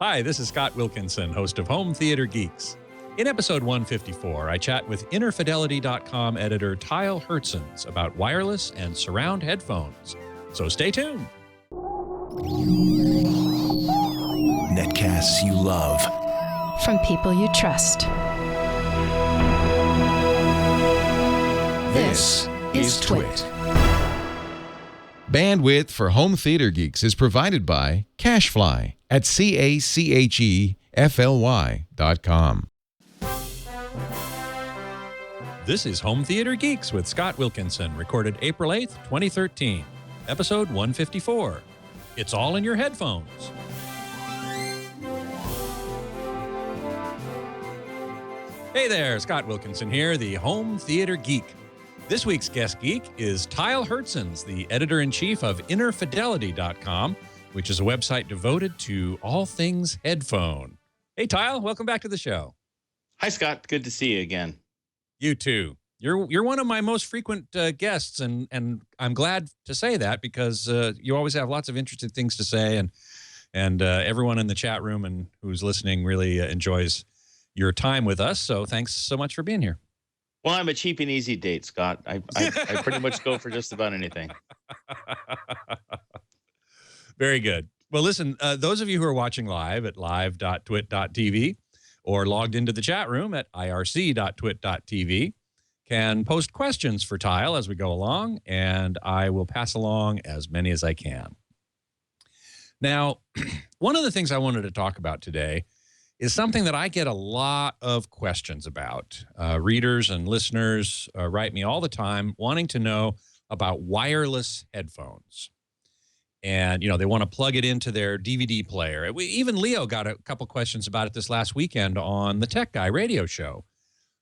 Hi, this is Scott Wilkinson, host of Home Theater Geeks. In episode 154, I chat with InnerFidelity.com editor Tyll Hertsens about wireless and surround headphones. So stay tuned. Netcasts you love. From people you trust. This is Twit. Bandwidth for Home Theater Geeks is provided by CacheFly at CacheFly.com. This is Home Theater Geeks with Scott Wilkinson, recorded April 8th, 2013, episode 154. It's all in your headphones. Hey there, Scott Wilkinson here, the Home Theater Geek. This week's guest geek is Tyll Hertsens, the editor-in-chief of InnerFidelity.com, which is a website devoted to all things headphone. Hey, Tyll, welcome back to the show. Hi, Scott. Good to see you again. You too. You're one of my most frequent guests, and I'm glad to say that because you always have lots of interesting things to say, and everyone in the chat room and who's listening really enjoys your time with us. So thanks so much for being here. Well, I'm a cheap and easy date, Scott. I pretty much go for just about anything. Very good. Well, listen, those of you who are watching live at live.twit.tv or logged into the chat room at irc.twit.tv can post questions for Tyll as we go along, and I will pass along as many as I can. Now, one of the things I wanted to talk about today is something that I get a lot of questions about. Readers and listeners write me all the time wanting to know about wireless headphones. And, you know, they want to plug it into their DVD player. Even Leo got a couple questions about it this last weekend on the Tech Guy radio show.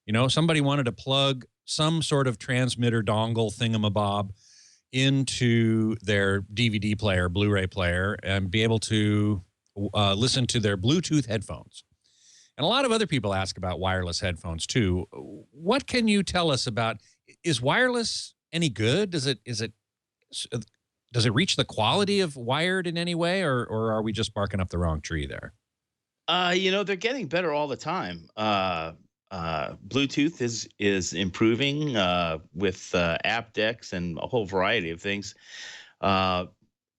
You know, somebody wanted to plug some sort of transmitter dongle thingamabob into their DVD player, Blu-ray player, and be able to listen to their Bluetooth headphones. And a lot of other people ask about wireless headphones too. What can you tell us about, is wireless any good? Does it reach the quality of wired in any way, or are we just barking up the wrong tree there? You know, they're getting better all the time. Bluetooth is improving with app decks and a whole variety of things.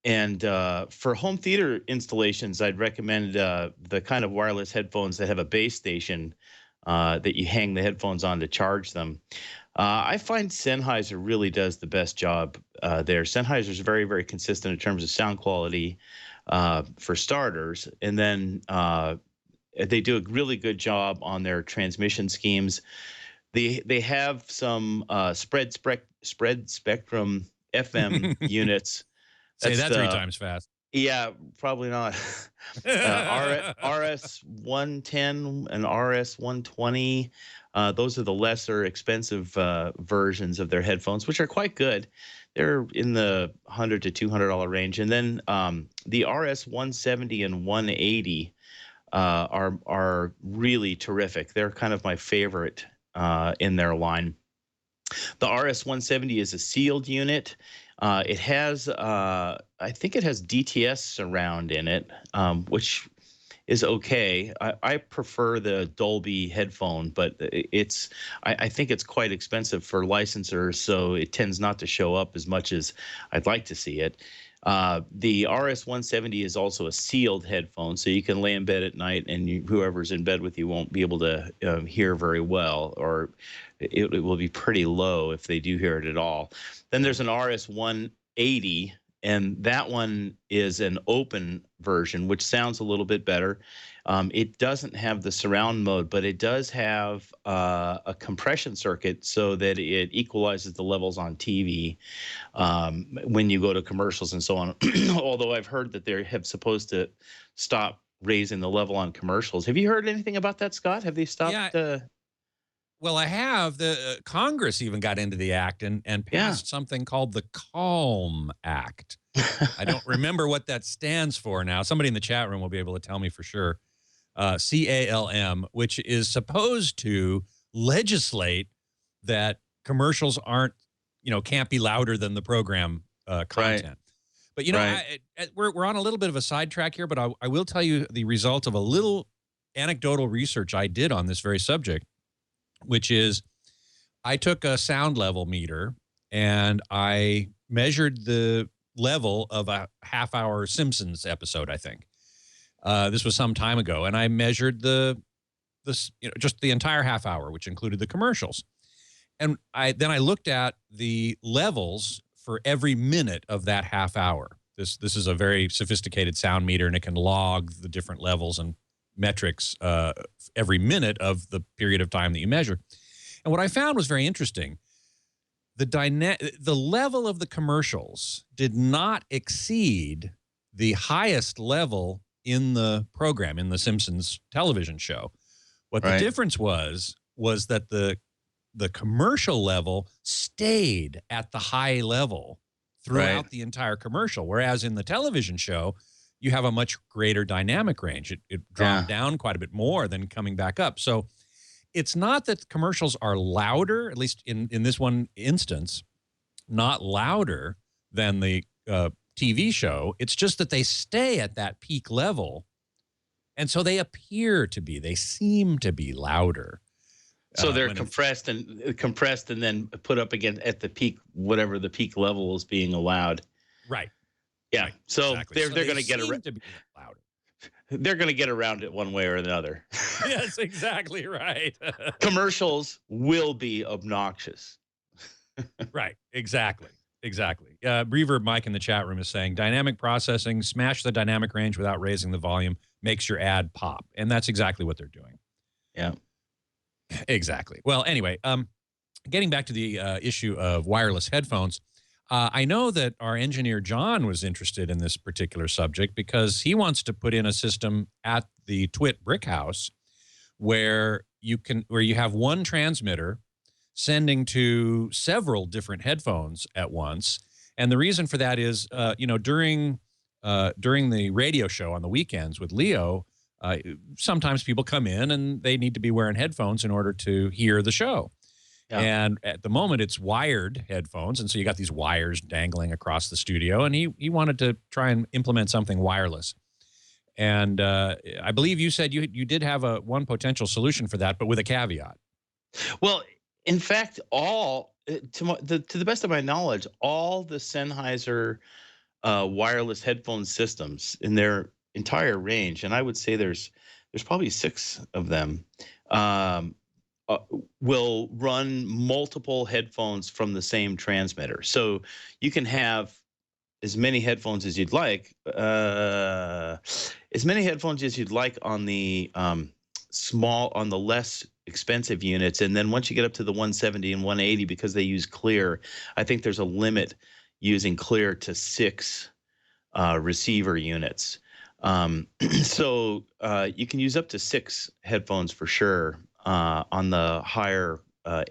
And for home theater installations, I'd recommend the kind of wireless headphones that have a base station that you hang the headphones on to charge them. I find Sennheiser really does the best job there. Sennheiser is very, very consistent in terms of sound quality for starters. And then they do a really good job on their transmission schemes. They have some spread spectrum FM units. Say that 3 times fast. Yeah, probably not. RS110 and RS120. Those are the lesser expensive versions of their headphones, which are quite good. They're in the $100 to $200 range. And then the RS170 and 180 are really terrific. They're kind of my favorite in their line. The RS170 is a sealed unit. It has, I think it has DTS surround in it, which is okay. I prefer the Dolby headphone, but I think it's quite expensive for licensors, so it tends not to show up as much as I'd like to see it. The RS170 is also a sealed headphone, so you can lay in bed at night and whoever's in bed with you won't be able to hear very well, or it will be pretty low if they do hear it at all. Then there's an RS180, and that one is an open version, which sounds a little bit better. It doesn't have the surround mode, but it does have a compression circuit so that it equalizes the levels on TV when you go to commercials and so on. Although I've heard that they have supposed to stop raising the level on commercials. Have you heard anything about that, Scott? Have they stopped? Yeah. Well, I have. The Congress even got into the act and passed something called the CALM Act. I don't remember what that stands for now. Somebody in the chat room will be able to tell me for sure. CALM, which is supposed to legislate that commercials can't be louder than the program content. Right. But you know, Right. we're on a little bit of a sidetrack here, but I will tell you the result of a little anecdotal research I did on this very subject, which is I took a sound level meter and I measured the level of a half-hour Simpsons episode, I think. This was some time ago, and I measured just the entire half hour, which included the commercials. And then I looked at the levels for every minute of that half hour. This is a very sophisticated sound meter, and it can log the different levels and metrics every minute of the period of time that you measure. And what I found was very interesting. The level of the commercials did not exceed the highest level in the program, in the Simpsons television show. What the difference was that the commercial level stayed at the high level throughout the entire commercial, whereas in the television show, you have a much greater dynamic range. It dropped down quite a bit more than coming back up. So it's not that commercials are louder, at least in this one instance, not louder than the TV show. It's just that they stay at that peak level. And so they seem to be louder. So they're compressed and then put up again at the peak, whatever the peak level is being allowed. Right. Yeah. Right. So Exactly. they're going to get around. To be louder. They're going to get around it one way or another. Yes, exactly right. Commercials will be obnoxious. Right. Exactly. Reverb Mike in the chat room is saying dynamic processing, smash the dynamic range without raising the volume, makes your ad pop. And that's exactly what they're doing. Yeah. Exactly. Well, anyway, getting back to the issue of wireless headphones, I know that our engineer John was interested in this particular subject because he wants to put in a system at the Twit Brick House where you have one transmitter sending to several different headphones at once. And the reason for that is, during the radio show on the weekends with Leo, sometimes people come in and they need to be wearing headphones in order to hear the show. Yeah. And at the moment it's wired headphones. And so you got these wires dangling across the studio, and he wanted to try and implement something wireless. And I believe you said you did have one potential solution for that, but with a caveat. Well, in fact, to the best of my knowledge, all the Sennheiser wireless headphone systems in their entire range, and I would say there's probably 6 of them, will run multiple headphones from the same transmitter. So you can have as many headphones as you'd like, on the on the less expensive units, and then once you get up to the 170 and 180, because they use clear, I think there's a limit using clear to 6 receiver units. So you can use up to 6 headphones for sure on the higher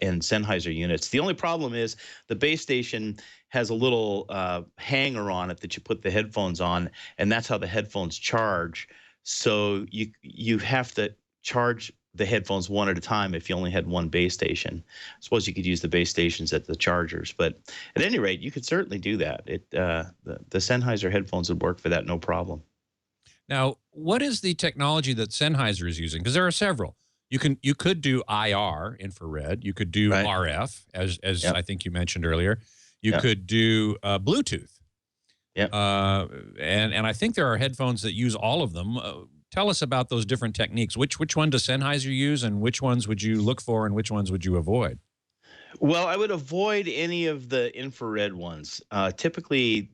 end Sennheiser units. The only problem is the base station has a little hanger on it that you put the headphones on, and that's how the headphones charge. So you have to charge the headphones one at a time if you only had one base station. I suppose you could use the base stations at the chargers, but at any rate, you could certainly do that. The Sennheiser headphones would work for that, no problem. Now, what is the technology that Sennheiser is using? Because there are several. You could do IR, infrared. You could do RF, as yep. I think you mentioned earlier. You yep. could do Bluetooth. Yep. And I think there are headphones that use all of them. Tell us about those different techniques. Which one does Sennheiser use, and which ones would you look for, and which ones would you avoid? Well, I would avoid any of the infrared ones. Typically,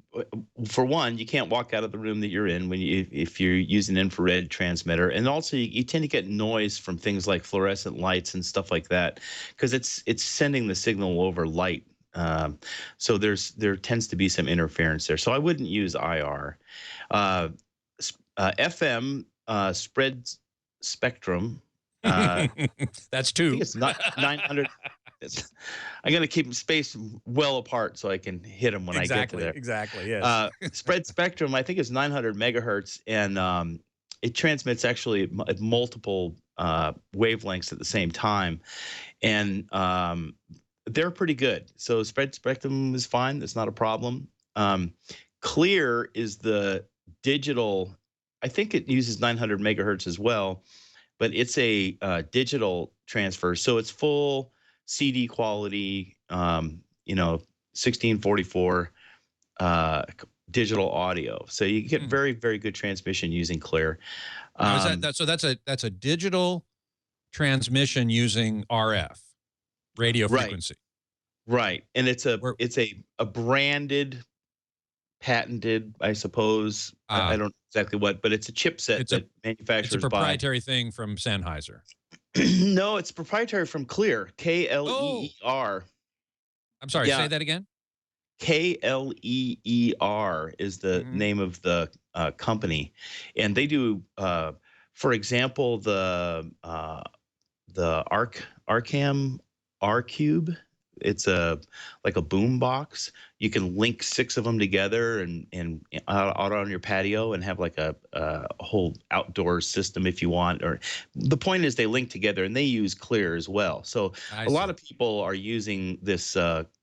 for one, you can't walk out of the room that you're in if you're using an infrared transmitter, and also you tend to get noise from things like fluorescent lights and stuff like that, because it's sending the signal over light. So there tends to be some interference there. So I wouldn't use IR. FM spread spectrum. That's 2. I think it's not 900. I'm going to keep them spaced well apart so I can hit them when I get to there. Exactly, yes. Spread spectrum, I think, is 900 megahertz, and it transmits actually at multiple wavelengths at the same time, and they're pretty good. So spread spectrum is fine. That's not a problem. Clear is the digital. I think it uses 900 megahertz as well, but it's a digital transfer, so it's full CD quality. 1644 digital audio, so you get very, very good transmission using Clear. Now, that's a digital transmission using RF radio frequency, right? And it's a branded, patented, I suppose. I don't know exactly what, but it's a chipset that manufacturers buy. It's a proprietary thing from Sennheiser. No, it's proprietary from Clear. Kleer. I'm sorry. Say that again. Kleer is the name of the company, and they do, for example, the Arcam R-Cube. It's like a boom box. You can link 6 of them together and out on your patio and have like a whole outdoor system if you want. Or the point is they link together, and they use Clear as well. So a lot of people are using this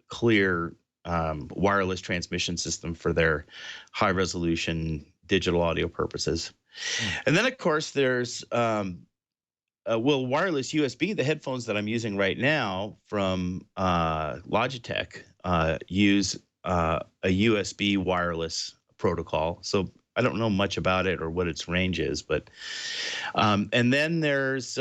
Clear wireless transmission system for their high resolution digital audio purposes. And then of course there's wireless USB. The headphones that I'm using right now from Logitech use a USB wireless protocol. So I don't know much about it or what its range is, but and then there's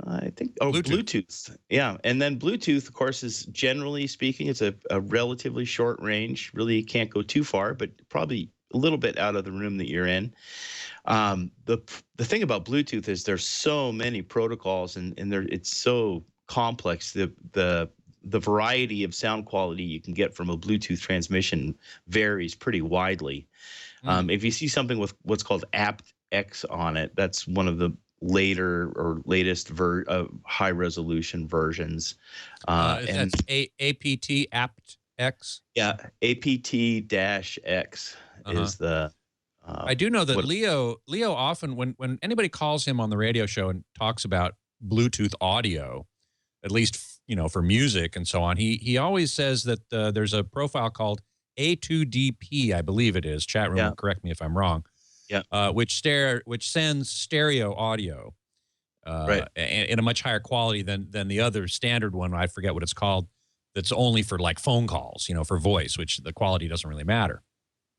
I think Bluetooth. Yeah, and then Bluetooth, of course, is generally speaking, it's a relatively short range. Really can't go too far, but probably a little bit out of the room that you're in. The thing about Bluetooth is there's so many protocols, and it's so complex. The variety of sound quality you can get from a Bluetooth transmission varies pretty widely. If you see something with what's called aptX on it, that's one of the later or latest high resolution versions. And that's APT aptX. Yeah, APT-X is the. I do know that Leo often, when anybody calls him on the radio show and talks about Bluetooth audio, at least for music and so on, he always says that there's a profile called A2DP, I believe it is. Chat room, correct me if I'm wrong. Yeah. Which sends stereo audio, in a much higher quality than the other standard one. I forget what it's called. That's only for like phone calls, for voice, which the quality doesn't really matter.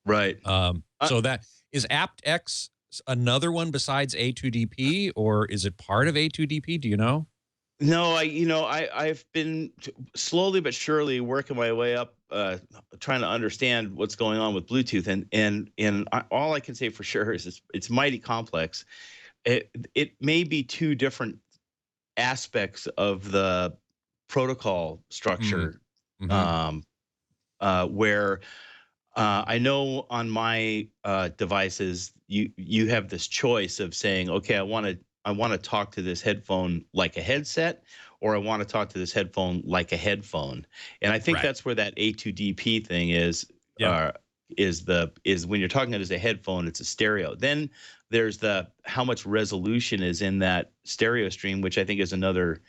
Right. So that is aptX another one besides A2DP, or is it part of A2DP? Do you know? No, I've been slowly but surely working my way up, trying to understand what's going on with Bluetooth, and all I can say for sure is it's mighty complex. It may be 2 different aspects of the protocol structure, where I know on my devices you have this choice of saying, okay, I want to talk to this headphone like a headset, or I want to talk to this headphone like a headphone. And I think that's where that A2DP thing is. Is when you're talking as a headphone, it's a stereo. Then there's how much resolution is in that stereo stream, which I think is another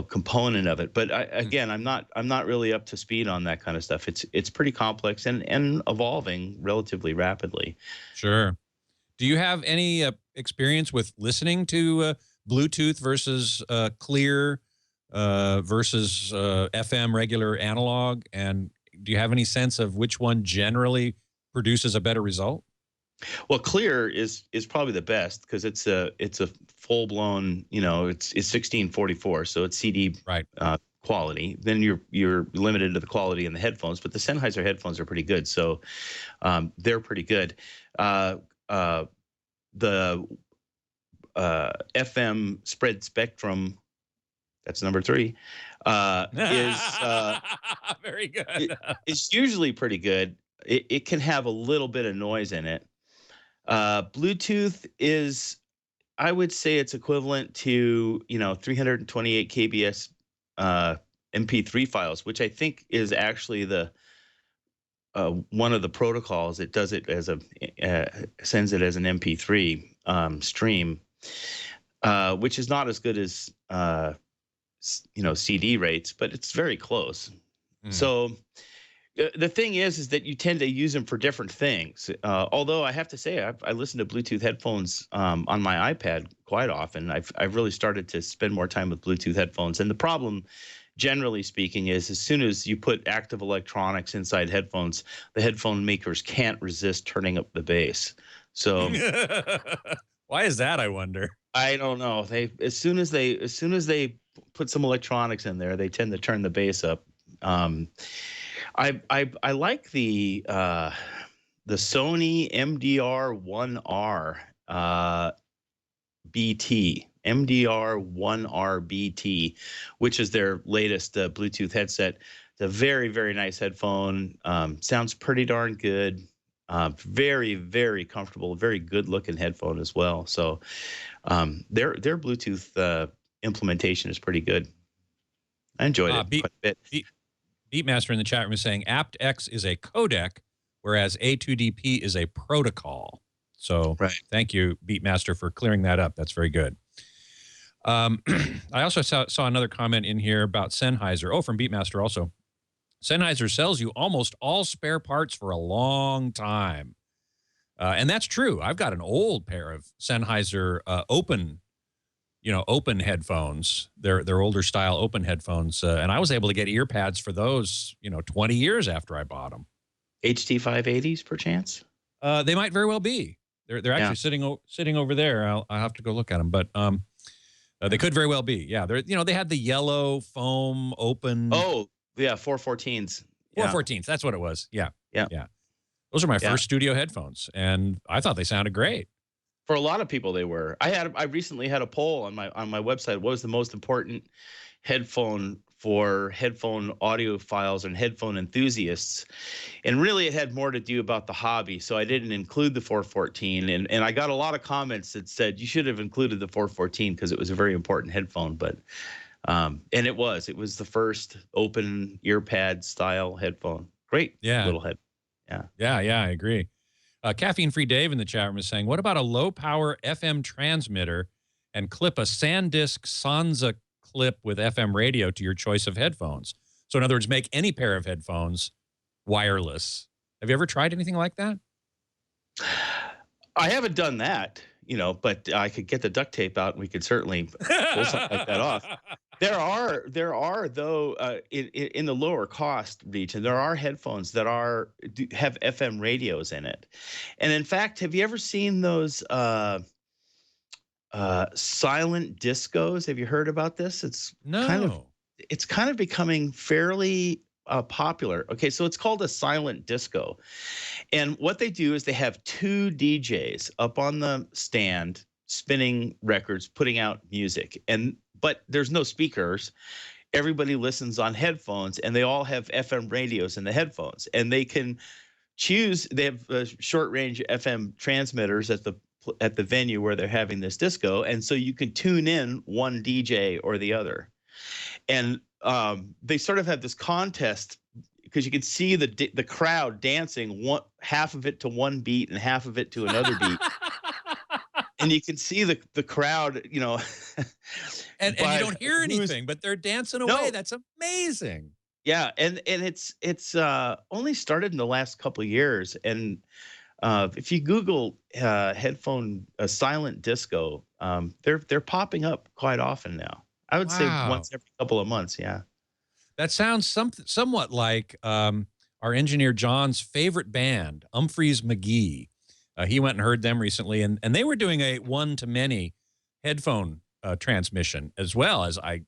component of it. But again, I'm not really up to speed on that kind of stuff. It's pretty complex and evolving relatively rapidly. Sure. Do you have any experience with listening to Bluetooth versus Clear versus FM regular analog? And do you have any sense of which one generally produces a better result? Well, Clear is probably the best because it's a full blown, it's 1644, so it's CD quality. Then you're limited to the quality in the headphones, but the Sennheiser headphones are pretty good, so they're pretty good. The FM spread spectrum, that's number 3, is very good. It's usually pretty good. It can have a little bit of noise in it. Bluetooth is, I would say it's equivalent to 328 kbs MP3 files, which I think is actually the one of the protocols. It does it as sends it as an MP3 stream, which is not as good as CD rates, but it's very close. So The thing is that you tend to use them for different things. Although I have to say, I listen to Bluetooth headphones on my iPad quite often. I've really started to spend more time with Bluetooth headphones. And the problem, generally speaking, is as soon as you put active electronics inside headphones, the headphone makers can't resist turning up the bass. So why is that, I wonder? I don't know. As soon as they put some electronics in there, they tend to turn the bass up. I like the Sony MDR1R BT, MDR1R BT, which is their latest Bluetooth headset. It's a very, very nice headphone. Sounds pretty darn good. Very, very comfortable. Very good looking headphone as well. So their Bluetooth implementation is pretty good. I enjoyed it quite a bit. Beatmaster in the chat room is saying aptX is a codec, whereas A2DP is a protocol. So Thank you, Beatmaster, for clearing that up. That's very good. I also saw another comment in here about Sennheiser. Oh, from Beatmaster also. Sennheiser sells you almost all spare parts for a long time. And that's true. I've got an old pair of Sennheiser open headphones. They're older style open headphones. And I was able to get ear pads for those, 20 years after I bought them. HT580s, perchance? They might very well be. They're actually sitting over there. I'll have to go look at them, but they could very well be. Yeah, they had the yellow foam open. Oh, yeah, 414s. 414s. That's what it was. Yeah. Those are my first studio headphones, and I thought they sounded great. For a lot of people, they were. I recently had a poll on my website. What was the most important headphone for headphone audiophiles and headphone enthusiasts? And really, it had more to do about the hobby. So I didn't include the 414. And I got a lot of comments that said you should have included the 414 because it was a very important headphone. But and it was the first open ear pad style headphone. Great little head. Yeah, I agree. Caffeine-free Dave in the chat room is saying, what about a low-power FM transmitter and clip a SanDisk Sansa clip with FM radio to your choice of headphones? So in other words, make any pair of headphones wireless. Have you ever tried anything like that? I haven't done that, but I could get the duct tape out and we could certainly pull something like that off. There are though in the lower cost region, there are headphones that have FM radios in it. And in fact, have you ever seen those silent discos? Have you heard about this? It's kind of becoming fairly popular. Okay, so it's called a silent disco. And what they do is they have two DJs up on the stand spinning records, putting out music. But there's no speakers. Everybody listens on headphones, and they all have FM radios in the headphones. And they can choose. They have short-range FM transmitters at the venue where they're having this disco, and so you can tune in one DJ or the other. And they sort of have this contest because you can see the crowd dancing, half of it to one beat and half of it to another beat. And you can see the crowd, and you don't hear anything, but they're dancing away. No. That's amazing. Yeah, and it's only started in the last couple of years. And if you Google headphone silent disco, they're popping up quite often now. I would say once every couple of months. Yeah, that sounds somewhat like our engineer John's favorite band, Humphreys McGee. He went and heard them recently, and they were doing a one-to-many headphone transmission as well. As I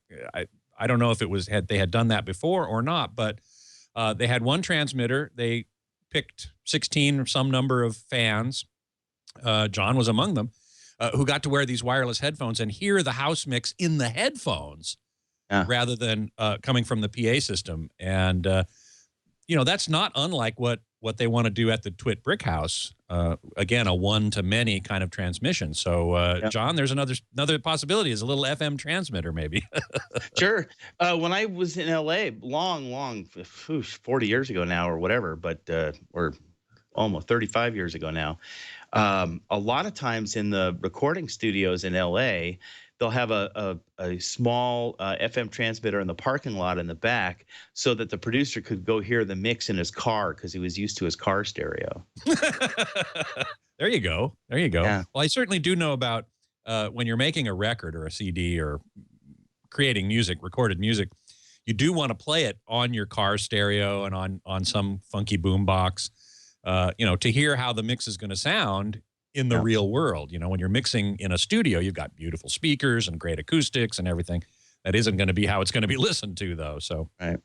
don't know if they had done that before or not, but they had one transmitter. They picked 16 or some number of fans. John was among them, who got to wear these wireless headphones and hear the house mix in the headphones rather than coming from the PA system. And that's not unlike what they want to do at the Twit Brick House. Again, a one-to-many kind of transmission. So, John, there's another possibility is a little FM transmitter, maybe. Sure. When I was in LA, long, 40 years ago now or whatever, but or almost 35 years ago now, a lot of times in the recording studios in LA, they'll have a small FM transmitter in the parking lot in the back, so that the producer could go hear the mix in his car because he was used to his car stereo. There you go. There you go. Yeah. Well, I certainly do know about when you're making a record or a CD or creating music, recorded music, you do want to play it on your car stereo and on some funky boom box, to hear how the mix is going to sound in the real world. When you're mixing in a studio, you've got beautiful speakers and great acoustics and everything. That isn't going to be how it's going to be listened to, though. So, right.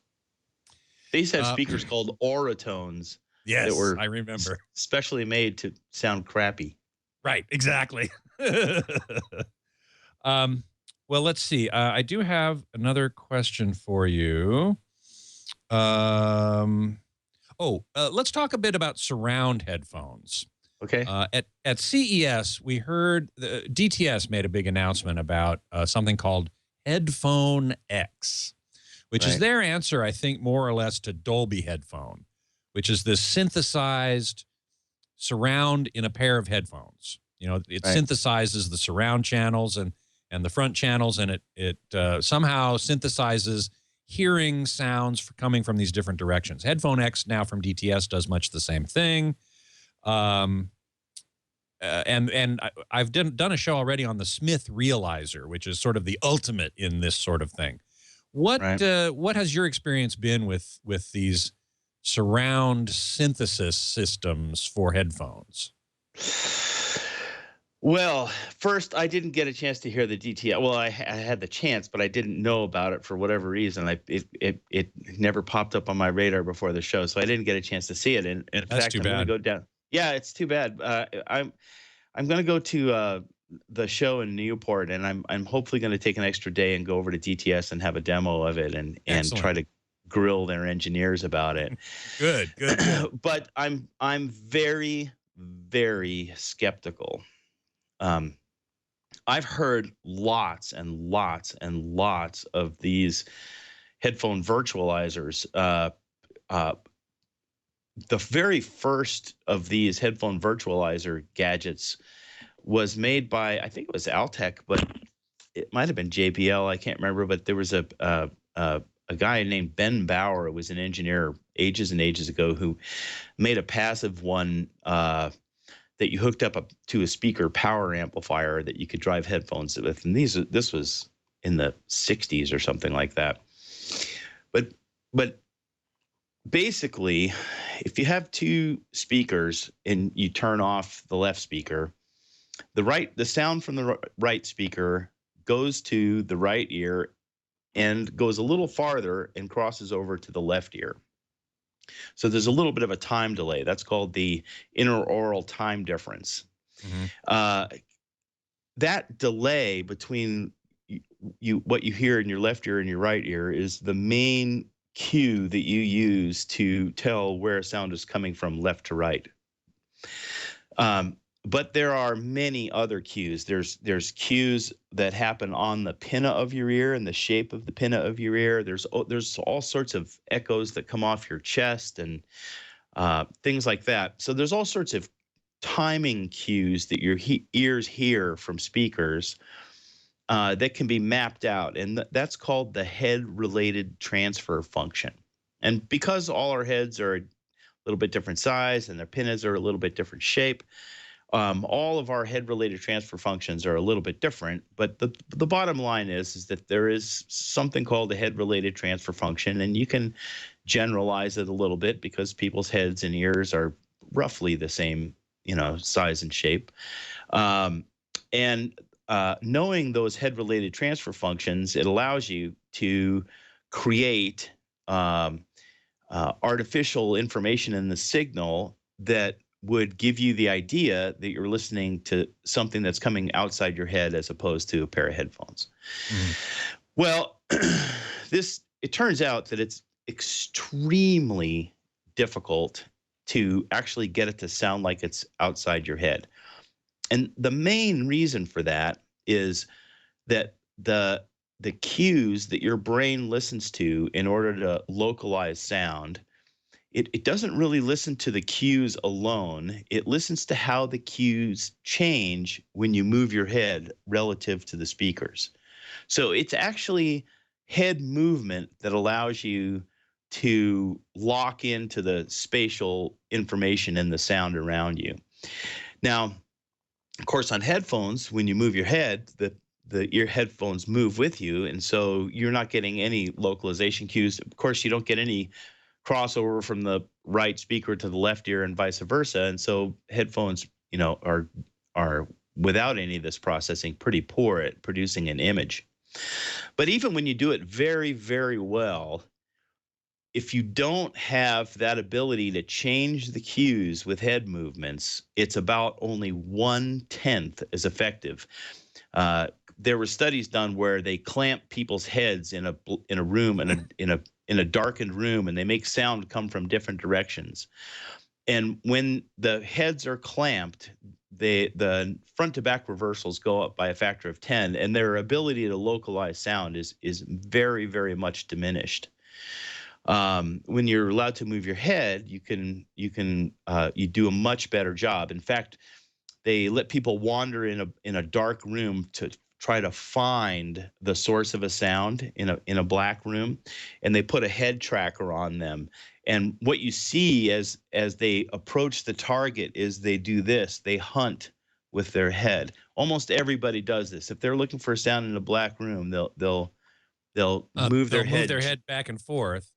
They used to have speakers called Oratones. Yes, that were I remember. Specially made to sound crappy. Right, exactly. Well, let's see. I do have another question for you. Let's talk a bit about surround headphones. Okay. At CES, we heard DTS made a big announcement about something called Headphone X, which is their answer, I think, more or less to Dolby headphone, which is this synthesized surround in a pair of headphones. It synthesizes the surround channels and the front channels, and it somehow synthesizes hearing sounds coming from these different directions. Headphone X now from DTS does much the same thing. And I've done a show already on the Smith Realizer, which is sort of the ultimate in this sort of thing. What has your experience been with these surround synthesis systems for headphones? Well, first, I didn't get a chance to hear the DTS. Well, I had the chance, but I didn't know about it for whatever reason. It never popped up on my radar before the show, so I didn't get a chance to see it. And in fact, I'm going to go down. Yeah, it's too bad. I'm going to go to the show in Newport, and I'm hopefully going to take an extra day and go over to DTS and have a demo of it and try to grill their engineers about it. Good. But I'm very, very skeptical. I've heard lots and lots and lots of these headphone virtualizers. The very first of these headphone virtualizer gadgets was made by, I think it was Altec, but it might have been JBL. I can't remember, but there was a guy named Ben Bauer, who was an engineer ages and ages ago, who made a passive one that you hooked up to a speaker power amplifier that you could drive headphones with. And this was in the 60s or something like that. But basically, if you have two speakers and you turn off the left speaker, the sound from the right speaker goes to the right ear and goes a little farther and crosses over to the left ear. So there's a little bit of a time delay. That's called the interaural time difference. Mm-hmm. That delay between what you hear in your left ear and your right ear is the main cue that you use to tell where a sound is coming from left to right. But there are many other cues. There's cues that happen on the pinna of your ear and the shape of the pinna of your ear. There's all sorts of echoes that come off your chest and things like that. So there's all sorts of timing cues that your ears hear from speakers that can be mapped out, and that's called the head-related transfer function. And because all our heads are a little bit different size and their pinnas are a little bit different shape, all of our head-related transfer functions are a little bit different, but the bottom line is that there is something called a head-related transfer function, and you can generalize it a little bit because people's heads and ears are roughly the same, size and shape. Knowing those head-related transfer functions, it allows you to create artificial information in the signal that would give you the idea that you're listening to something that's coming outside your head as opposed to a pair of headphones. Mm. Well, it turns out that it's extremely difficult to actually get it to sound like it's outside your head. And the main reason for that is that the cues that your brain listens to in order to localize sound it doesn't really listen to the cues alone. It listens to how the cues change when you move your head relative to the speakers. So it's actually head movement that allows you to lock into the spatial information and the sound around you. Now, of course, on headphones, when you move your head, the ear headphones move with you, and so you're not getting any localization cues. Of course, you don't get any crossover from the right speaker to the left ear and vice versa. And so headphones, are without any of this processing pretty poor at producing an image. But even when you do it very, very well, if you don't have that ability to change the cues with head movements, it's about only 1/10 as effective. There were studies done where they clamp people's heads in a room, in a darkened room, and they make sound come from different directions. And when the heads are clamped, the front to back reversals go up by a factor of 10, and their ability to localize sound is very, very much diminished. When you're allowed to move your head, you do a much better job. In fact, they let people wander in a dark room to try to find the source of a sound in a black room, and they put a head tracker on them. And what you see as they approach the target is they do this: they hunt with their head. Almost everybody does this. If they're looking for a sound in a black room, they'll move their head back and forth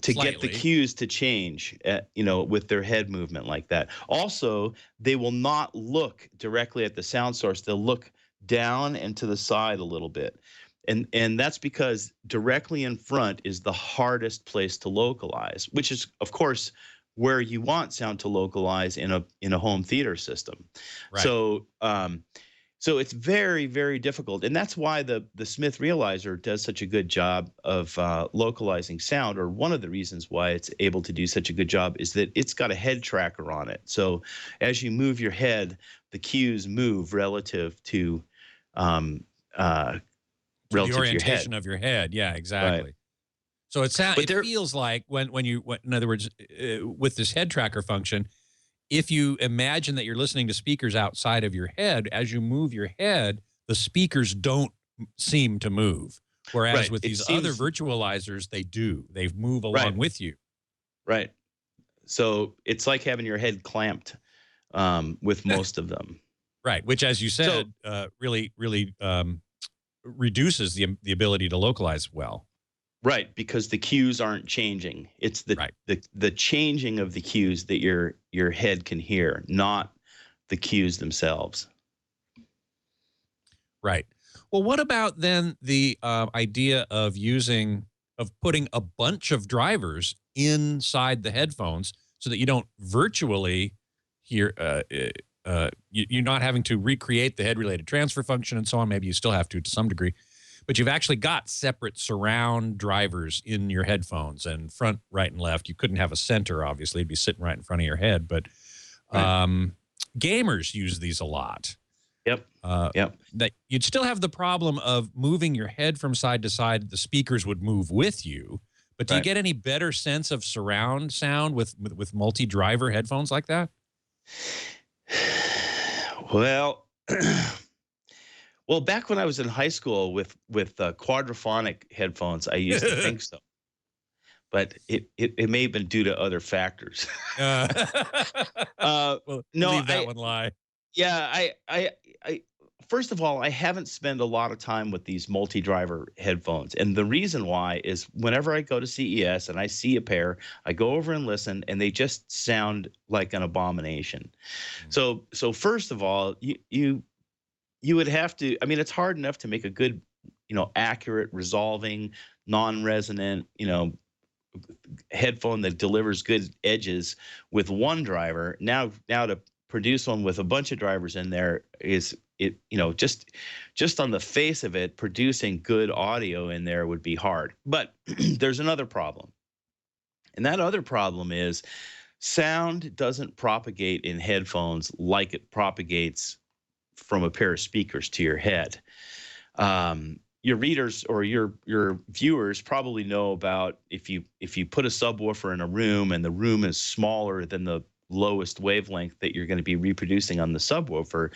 to slightly. get the cues to change, with their head movement like that. Also, they will not look directly at the sound source. They'll look down and to the side a little bit. And that's because directly in front is the hardest place to localize, which is, of course, where you want sound to localize in a home theater system. Right. So it's very, very difficult. And that's why the Smith Realizer does such a good job of localizing sound, or one of the reasons why it's able to do such a good job is that it's got a head tracker on it. So as you move your head, the cues move relative to the orientation of your head. Yeah, exactly. Right. So it feels like when in other words, with this head tracker function, if you imagine that you're listening to speakers outside of your head, as you move your head, the speakers don't seem to move. Whereas with these other virtualizers, they do. They move along with you. Right. So it's like having your head clamped with most of them. Right. Which, as you said, really reduces the ability to localize well. Right, because the cues aren't changing. It's the changing of the cues that your head can hear, not the cues themselves. Right. Well, what about then the idea of putting a bunch of drivers inside the headphones so that you don't virtually hear, you're not having to recreate the head-related transfer function and so on. Maybe you still have to some degree. But you've actually got separate surround drivers in your headphones, and front, right, and left. You couldn't have a center, obviously. It'd be sitting right in front of your head. But gamers use these a lot. Yep. That you'd still have the problem of moving your head from side to side. The speakers would move with you. But do you get any better sense of surround sound with multi-driver headphones like that? Well... Well, back when I was in high school with quadraphonic headphones, I used to think so, but it may have been due to other factors. Well, no, leave that one lie. Yeah, I first of all, I haven't spent a lot of time with these multi-driver headphones, and the reason why is whenever I go to CES and I see a pair, I go over and listen, and they just sound like an abomination. So first of all, you would have to, I mean, it's hard enough to make a good, accurate, resolving, non-resonant, headphone that delivers good edges with one driver. Now to produce one with a bunch of drivers in there just on the face of it, producing good audio in there would be hard. But there's another problem. And that other problem is sound doesn't propagate in headphones like it propagates from a pair of speakers to your head. your readers or your viewers probably know about if you put a subwoofer in a room and the room is smaller than the lowest wavelength that you're going to be reproducing on the subwoofer,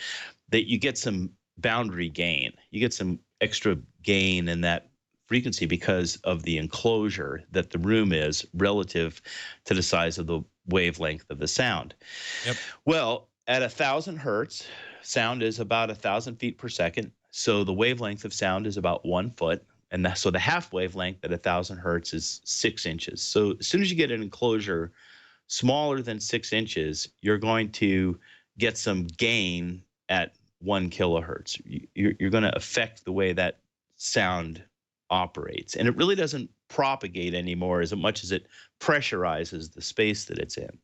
that you get some boundary gain. You get some extra gain in that frequency because of the enclosure that the room is relative to the size of the wavelength of the sound. Yep. Well, at 1,000 hertz, sound is about 1,000 feet per second. So the wavelength of sound is about 1 foot. And so the half wavelength at 1,000 hertz is 6 inches. So as soon as you get an enclosure smaller than 6 inches, you're going to get some gain at 1 kilohertz. You're going to affect the way that sound operates. And it really doesn't propagate anymore as much as it pressurizes the space that it's in.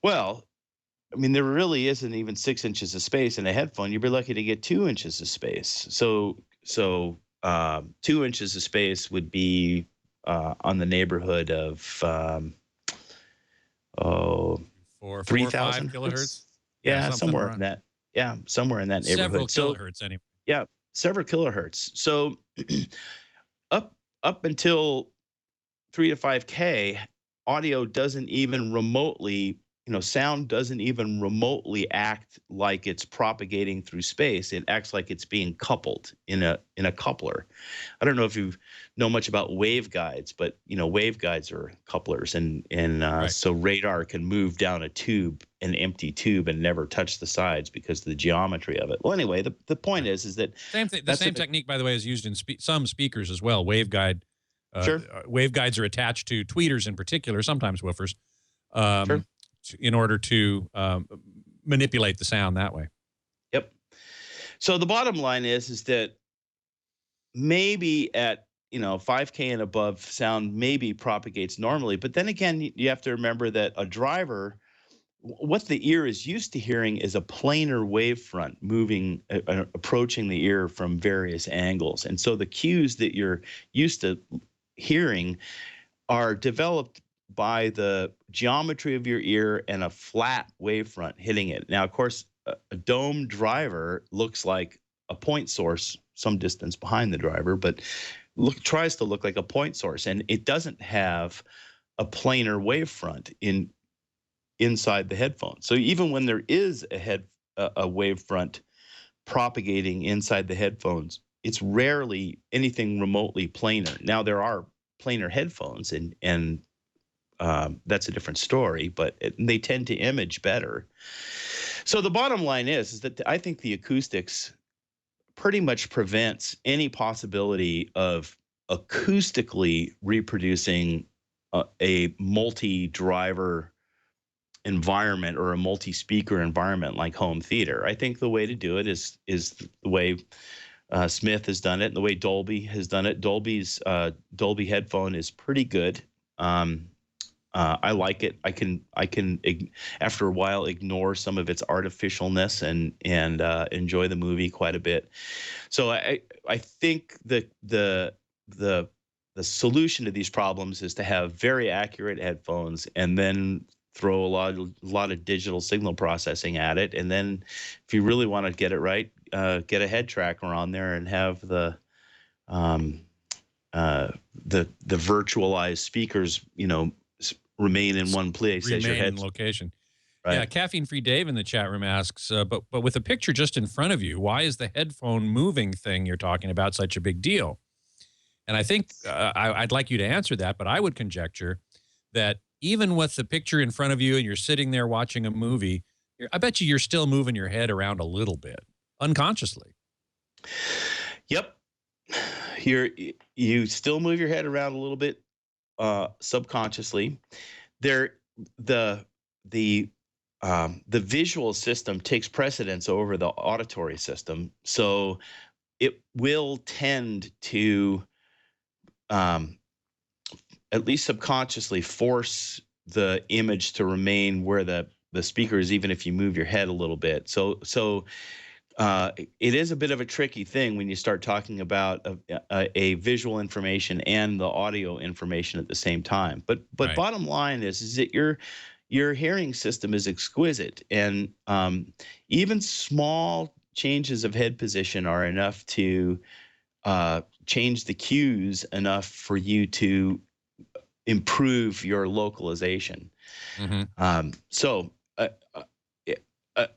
Well, I mean, there really isn't even 6 inches of space in a headphone. You'd be lucky to get 2 inches of space. So 2 inches of space would be on the neighborhood of 3,000 kilohertz. Yeah, somewhere in that. Yeah, somewhere in that neighborhood. Several kilohertz anyway. Yeah, several kilohertz. So up until 3 to 5K, audio doesn't even remotely, sound doesn't even remotely act like it's propagating through space. It acts like it's being coupled in a coupler. I don't know if you know much about waveguides, but waveguides are couplers, and Right. So radar can move down an empty tube, and never touch the sides because of the geometry of it. Well, anyway, the point is that The same technique, by the way, is used in some speakers as well. Waveguide. Sure. Waveguides are attached to tweeters in particular, sometimes woofers. Sure. In order to manipulate the sound that way. Yep. So the bottom line is that maybe at 5K and above, sound maybe propagates normally, but then again, you have to remember that a driver, what the ear is used to hearing is a planar wavefront moving, approaching the ear from various angles, and so the cues that you're used to hearing are developed by the geometry of your ear and a flat wavefront hitting it. Now, of course, a dome driver looks like a point source some distance behind the driver, but tries to look like a point source, and it doesn't have a planar wavefront inside the headphone. So even when there is a wavefront propagating inside the headphones, it's rarely anything remotely planar. Now, there are planar headphones, and that's a different story, but they tend to image better. So the bottom line is that I think the acoustics pretty much prevents any possibility of acoustically reproducing a multi-driver environment or a multi-speaker environment like home theater. I think the way to do it is the way Smith has done it, and the way Dolby has done it. Dolby's Dolby headphone is pretty good. I like it. I can after a while ignore some of its artificialness and enjoy the movie quite a bit. So I think the solution to these problems is to have very accurate headphones, and then throw a lot of digital signal processing at it. And then if you really want to get it right, get a head tracker on there and have the virtualized speakers, remain in one place as your Remain head in location. Right. Yeah, caffeine-free Dave in the chat room asks, but with a picture just in front of you, why is the headphone moving thing you're talking about such a big deal? And I think I'd like you to answer that, but I would conjecture that even with the picture in front of you and you're sitting there watching a movie, I bet you're still moving your head around a little bit, unconsciously. Yep. You still move your head around a little bit subconsciously. The visual system takes precedence over the auditory system, so it will tend to at least subconsciously force the image to remain where the speaker is, even if you move your head a little bit. So it is a bit of a tricky thing when you start talking about a visual information and the audio information at the same time. But Right. Bottom line is that your hearing system is exquisite, and even small changes of head position are enough to change the cues enough for you to improve your localization. So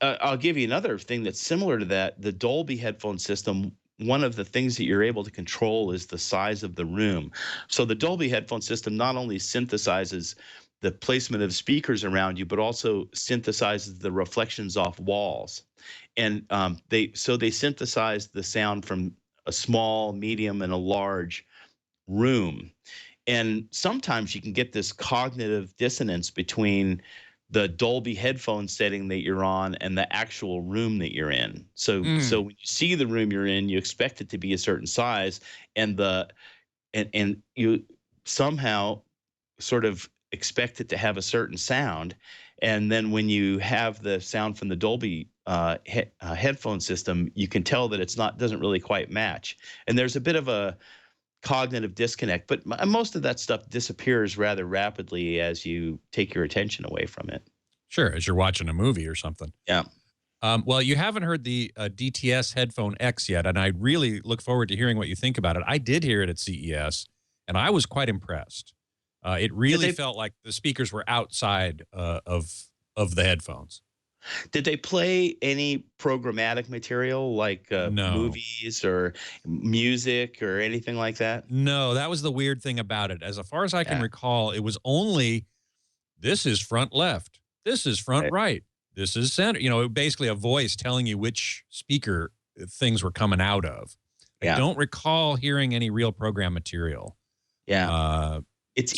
I'll give you another thing that's similar to that. The Dolby headphone system, one of the things that you're able to control is the size of the room. So the Dolby headphone system not only synthesizes the placement of speakers around you, but also synthesizes the reflections off walls. And they synthesize the sound from a small, medium, and a large room. And sometimes you can get this cognitive dissonance between the Dolby headphone setting that you're on and the actual room that you're in. So when you see the room you're in, you expect it to be a certain size, and you somehow sort of expect it to have a certain sound. And then when you have the sound from the Dolby headphone system, you can tell that doesn't really quite match. And there's a bit of a cognitive disconnect, but most of that stuff disappears rather rapidly as you take your attention away from it. Sure, as you're watching a movie or something. Yeah. Well, you haven't heard the DTS Headphone X yet, and I really look forward to hearing what you think about it. I did hear it at CES, and I was quite impressed. It really felt like the speakers were outside of the headphones. Did they play any programmatic material like No. movies or music or anything like that? No, that was the weird thing about it. As far as I can recall, it was only, this is front left, this is front right, this is center. You know, basically a voice telling you which speaker things were coming out of. I don't recall hearing any real program material. Yeah. It's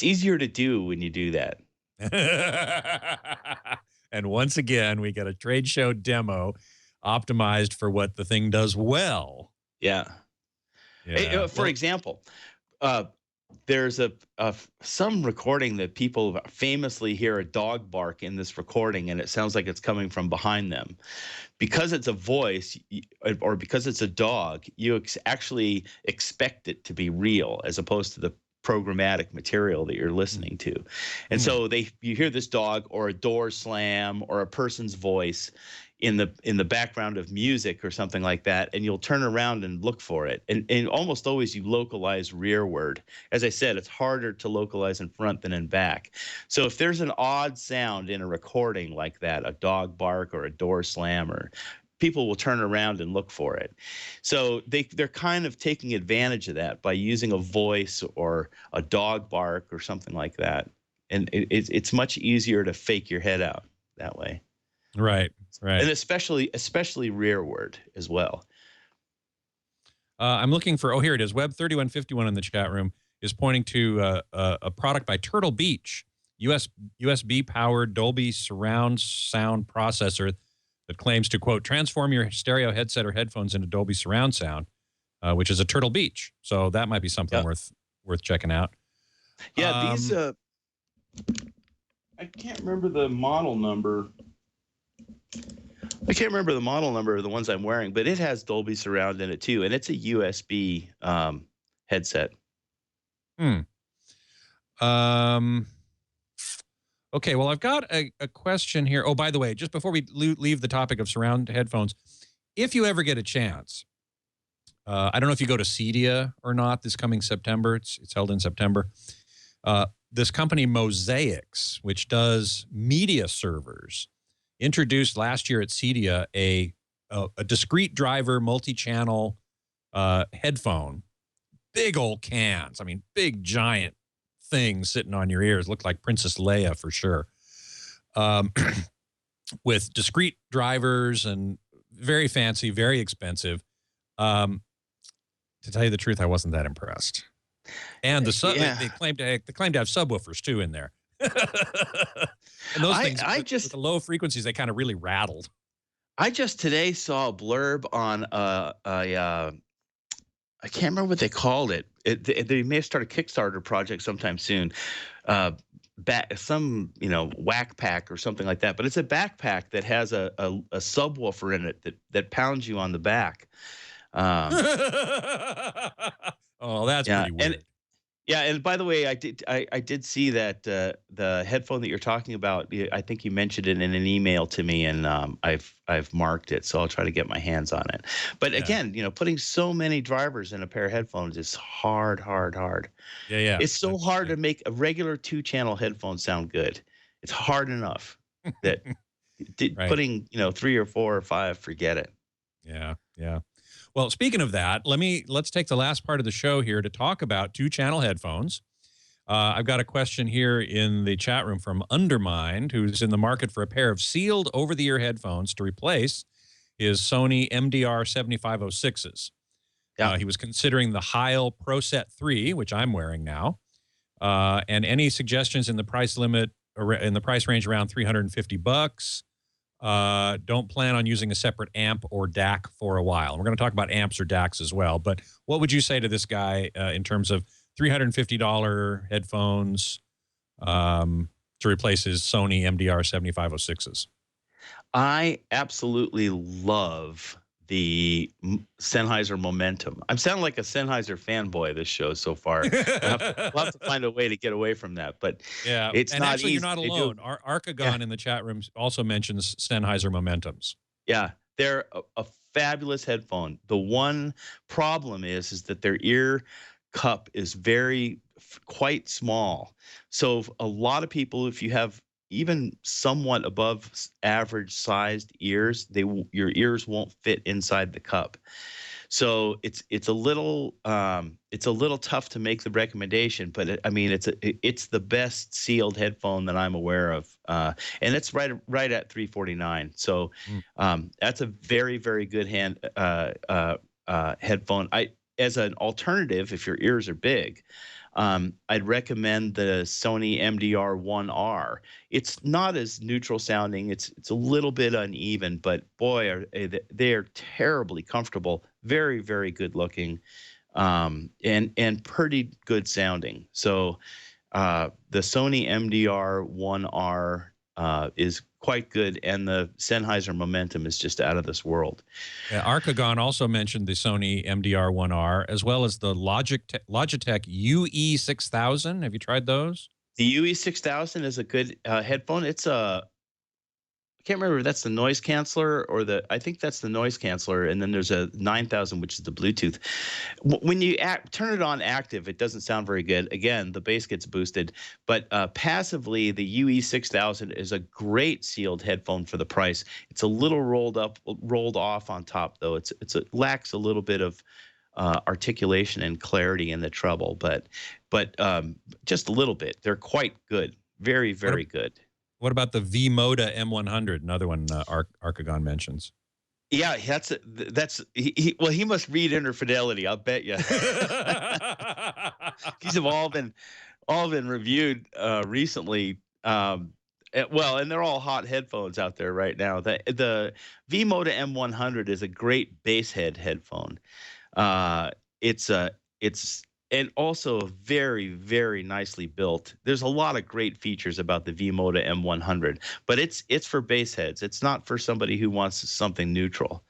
easier to do when you do that. And once again, we get a trade show demo optimized for what the thing does well. Yeah. For example, there's some recording that people famously hear a dog bark in this recording, and it sounds like it's coming from behind them. Because it's a voice or because it's a dog, you actually expect it to be real as opposed to the programmatic material that you're listening to. And so you hear this dog or a door slam or a person's voice in the background of music or something like that, and you'll turn around and look for it. And almost always you localize rearward. As I said, it's harder to localize in front than in back. So if there's an odd sound in a recording like that, a dog bark or a door slam, or people will turn around and look for it. So they're kind of taking advantage of that by using a voice or a dog bark or something like that. And it's much easier to fake your head out that way. Right. And especially rearward as well. I'm looking for, here it is. Web 3151 in the chat room is pointing to a product by Turtle Beach, USB-powered Dolby surround sound processor that claims to, quote, transform your stereo headset or headphones into Dolby surround sound, which is a Turtle Beach. So that might be something worth checking out. Yeah, these I can't remember the model number. I can't remember the model number of the ones I'm wearing, but it has Dolby surround in it too, and it's a USB headset. Okay, well, I've got a question here. Oh, by the way, just before we leave the topic of surround headphones, if you ever get a chance, I don't know if you go to Cedia or not this coming September. It's held in September. This company, Mosaics, which does media servers, introduced last year at Cedia a discrete driver multi-channel headphone. Big old cans. I mean, big, giant things sitting on your ears. Look like Princess Leia for sure. With discrete drivers and very fancy, very expensive. To tell you the truth, I wasn't that impressed. And they claim to have subwoofers too in there. And those things, with the low frequencies, they kind of really rattled. I just today saw a blurb on I can't remember what they called it. They may have started a Kickstarter project sometime soon. Some whack pack or something like that. But it's a backpack that has a subwoofer in it that pounds you on the back. Oh, that's pretty weird. Yeah, and by the way, I did see that the headphone that you're talking about. I think you mentioned it in an email to me, and I've marked it, so I'll try to get my hands on it. But Yeah. again, putting so many drivers in a pair of headphones is hard, hard, hard. Yeah, yeah. It's so hard to make a regular 2-channel headphone sound good. It's hard enough that Right. putting 3 or 4 or 5, forget it. Yeah, yeah. Well, speaking of that, let's take the last part of the show here to talk about 2-channel headphones. I've got a question here in the chat room from Undermined, who's in the market for a pair of sealed over-the-ear headphones to replace his Sony MDR7506s. Yeah. He was considering the Heil Pro Set 3, which I'm wearing now, and any suggestions in the price limit in the price range around $350. Don't plan on using a separate amp or DAC for a while. We're going to talk about amps or DACs as well. But what would you say to this guy in terms of $350 headphones to replace his Sony MDR7506s? I absolutely love the Sennheiser Momentum. I'm sounding like a Sennheiser fanboy this show so far. We'll have to find a way to get away from that, but Yeah, it's and not actually, easy. you're not They do- alone. Arcagon in the chat room also mentions Sennheiser Momentums. Yeah, they're a fabulous headphone. The one problem is that their ear cup is quite small. So a lot of people, if you have even somewhat above average sized ears, your ears won't fit inside the cup. So it's a little tough to make the recommendation, but I mean it's the best sealed headphone that I'm aware of, and it's right at $349. So that's a very, very good headphone. As an alternative, if your ears are big, I'd recommend the Sony MDR1R. It's not as neutral sounding. It's a little bit uneven, but boy, they are terribly comfortable. Very, very good looking, and pretty good sounding. So the Sony MDR1R is quite good, and the Sennheiser Momentum is just out of this world. Yeah, Arcagon also mentioned the Sony MDR1R as well as the Logitech UE6000. Have you tried those? The UE6000 is a good headphone. I can't remember if that's the noise canceller or I think that's the noise canceller, and then there's a 9000, which is the Bluetooth. When you turn it on active, it doesn't sound very good. Again, the bass gets boosted, but passively, the UE6000 is a great sealed headphone for the price. It's a little rolled off on top, though. It lacks a little bit of articulation and clarity in the treble, but just a little bit. They're quite good. Very, very good. What about the VModa M100? Another one Arcagon mentions. Yeah, he must read Interfidelity. I'll bet you. These have all been reviewed recently. And they're all hot headphones out there right now. The VModa M100 is a great bass head headphone. And also very, very nicely built. There's a lot of great features about the VModa M100, but it's for bass heads. It's not for somebody who wants something neutral.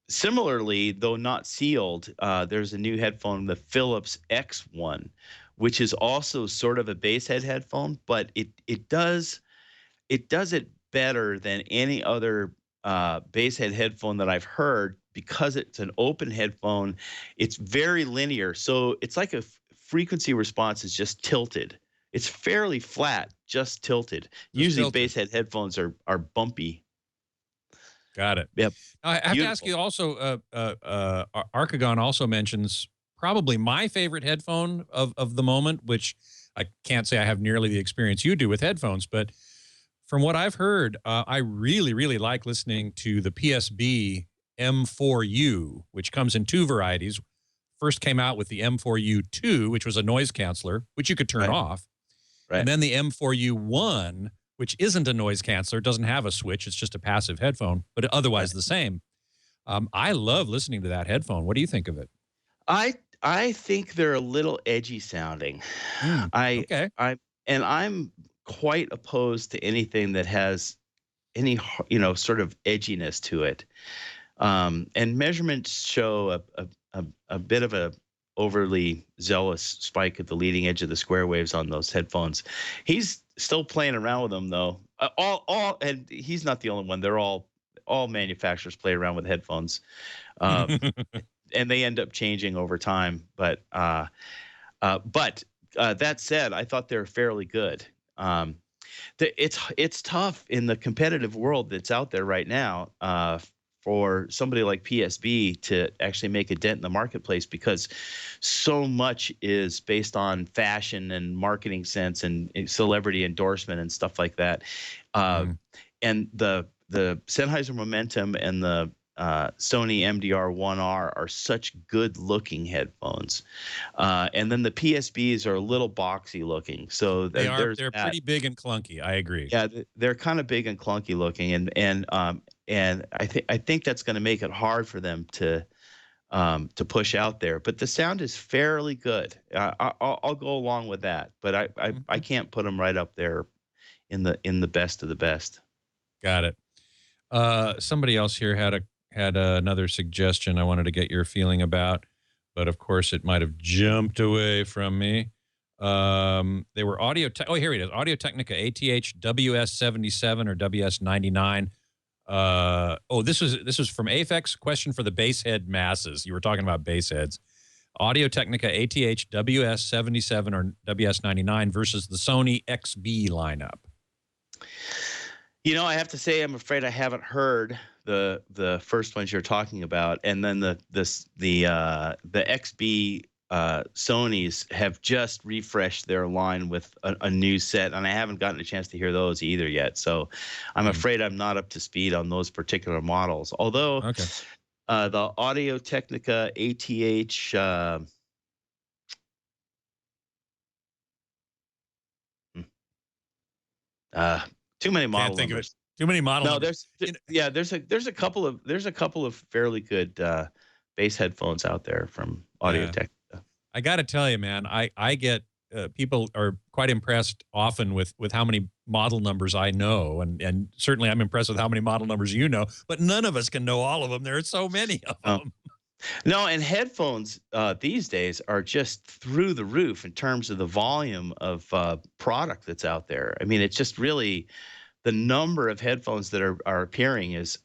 Similarly, though not sealed, there's a new headphone, the Philips X1, which is also sort of a bass head headphone, but it does it better than any other bass head headphone that I've heard, because it's an open headphone. It's very linear, so it's like a frequency response is just tilted. It's fairly flat, just tilted. Usually bass head headphones are bumpy. Got it. Yep. I have to ask you also, Arcagon also mentions probably my favorite headphone of the moment, which I can't say I have nearly the experience you do with headphones, but from what I've heard, I really, really like listening to the PSB M4U, which comes in 2 varieties. First came out with the M4U2, which was a noise canceller, which you could turn off. Right. And then the M4U1, which isn't a noise canceller, doesn't have a switch. It's just a passive headphone, but otherwise the same. I love listening to that headphone. What do you think of it? I think they're a little edgy sounding. Okay. I'm quite opposed to anything that has any sort of edginess to it. And measurements show a bit of a overly zealous spike at the leading edge of the square waves on those headphones. He's still playing around with them though. And he's not the only one. They're all manufacturers play around with headphones, and they end up changing over time. But that said, I thought they're fairly good. It's tough in the competitive world that's out there right now for somebody like PSB to actually make a dent in the marketplace, because so much is based on fashion and marketing sense and celebrity endorsement and stuff like that. And the Sennheiser Momentum and the Sony MDR1R are such good-looking headphones, and then the PSBs are a little boxy looking. So they're pretty big and clunky. I agree. Yeah, they're kind of big and clunky looking, and I think that's going to make it hard for them to push out there. But the sound is fairly good. I'll go along with that, but I can't put them right up there in the best of the best. Got it. Somebody else here had another suggestion I wanted to get your feeling about, but of course it might have jumped away from me. They were here it is. Audio Technica ATH WS77 or WS99. This was from Aphex. Question for the bass head masses. You were talking about bass heads. Audio Technica ATH WS77 or WS99 versus the Sony XB lineup. You know, I have to say, I'm afraid I haven't heard the first ones you're talking about, and then the XB Sonys have just refreshed their line with a new set, and I haven't gotten a chance to hear those either yet. So I'm afraid I'm not up to speed on those particular models. Although the Audio Technica ATH too many model numbers. Too many model numbers. There's a couple of fairly good bass headphones out there from Audio Technica. I got to tell you, man, I get people are quite impressed often with how many model numbers I know, and certainly I'm impressed with how many model numbers you know, but none of us can know all of them. There are so many of them. No, and headphones these days are just through the roof in terms of the volume of product that's out there. I mean, it's just really the number of headphones that are appearing is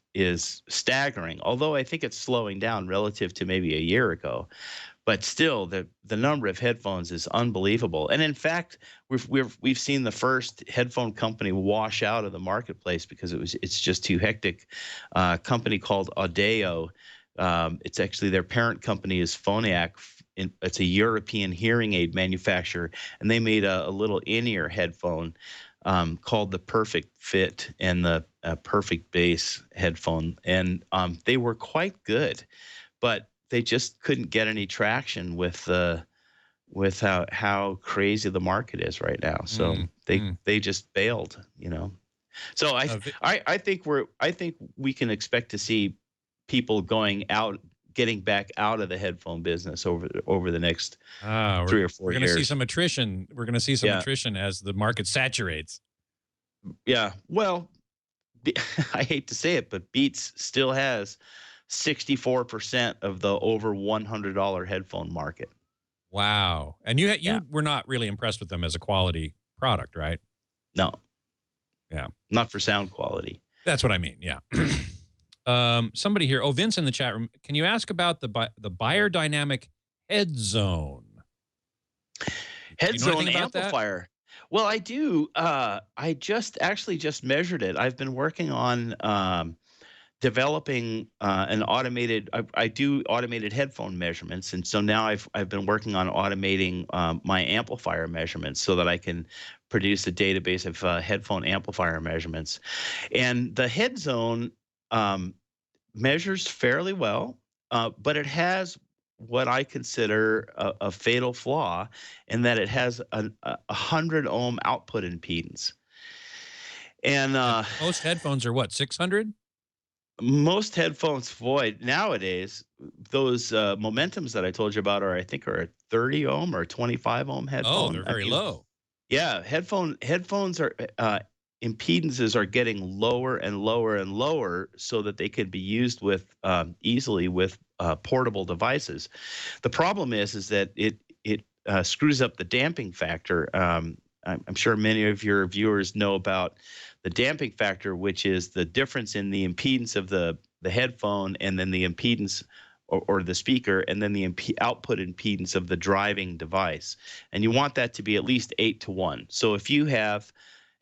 staggering. Although I think it's slowing down relative to maybe a year ago, but still the number of headphones is unbelievable. And in fact, we've seen the first headphone company wash out of the marketplace because it's just too hectic. A company called Audio. It's actually their parent company is Phonak. It's a European hearing aid manufacturer, and they made a little in-ear headphone called the Perfect Fit and the Perfect Bass headphone, and they were quite good, but they just couldn't get any traction with how crazy the market is right now. So they just bailed, you know. So I think we can expect to see people getting back out of the headphone business over the next 3 or 4 years. We're going to see some attrition. We're going to see some attrition as the market saturates. Yeah. Well, I hate to say it, but Beats still has 64% of the over $100 headphone market. Wow. And you were not really impressed with them as a quality product, right? No. Yeah. Not for sound quality. That's what I mean. Yeah. Somebody here, Vince in the chat room, can you ask about the Beyerdynamic Headzone? Headzone amplifier. That? Well, I do. I just measured it. I've been working on developing an automated. I do automated headphone measurements, and so now I've been working on automating my amplifier measurements so that I can produce a database of headphone amplifier measurements. And the Headzone measures fairly well, but it has what I consider a fatal flaw in that it has a 100 ohm output impedance. And most headphones are what, 600? Most headphones, nowadays, those Momentums that I told you about are a 30 ohm or 25 ohm headphone. Oh, they're very low. Yeah, headphones are impedances are getting lower and lower and lower so that they can be used with easily with portable devices. The problem is that it screws up the damping factor. I'm sure many of your viewers know about the damping factor, which is the difference in the impedance of the headphone and then the impedance or the speaker, and then the output impedance of the driving device. And you want that to be at least 8-to-1. So if you have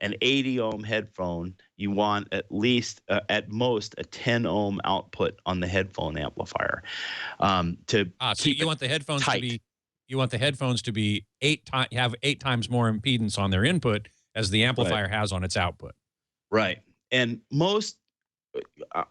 an 80 ohm headphone, you want at least at most a 10 ohm output on the headphone amplifier to so you want the headphones tight. to be have 8 times more impedance on their input as the amplifier has on its output. Right. And most,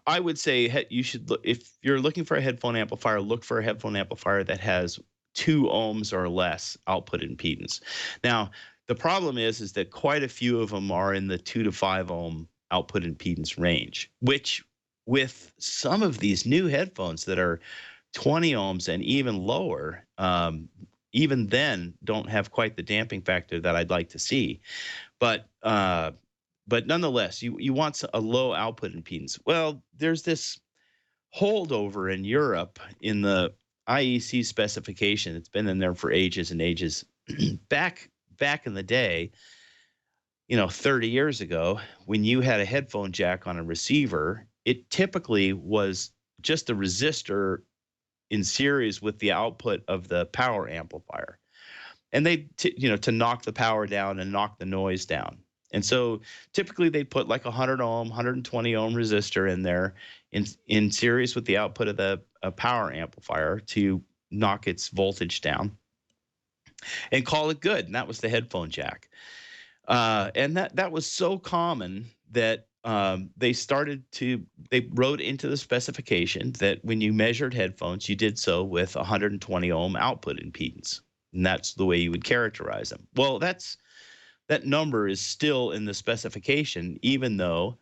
I would say you should look, if you're looking for a headphone amplifier, look for a headphone amplifier that has 2 ohms or less output impedance. Now, the problem is that quite a few of them are in the 2 to 5 ohm output impedance range, which with some of these new headphones that are 20 ohms and even lower, even then don't have quite the damping factor that I'd like to see. But nonetheless, you want a low output impedance. Well, there's this holdover in Europe in the IEC specification. It's been in there for ages and ages. Back in the day, 30 years ago, when you had a headphone jack on a receiver, it typically was just a resistor in series with the output of the power amplifier. And they, to knock the power down and knock the noise down. And so typically they put like 100 ohm, 120 ohm resistor in there in series with the output of the power amplifier to knock its voltage down and call it good. And that was the headphone jack. And that was so common that they wrote into the specification that when you measured headphones, you did so with 120 ohm output impedance. And that's the way you would characterize them. Well, that number is still in the specification, even though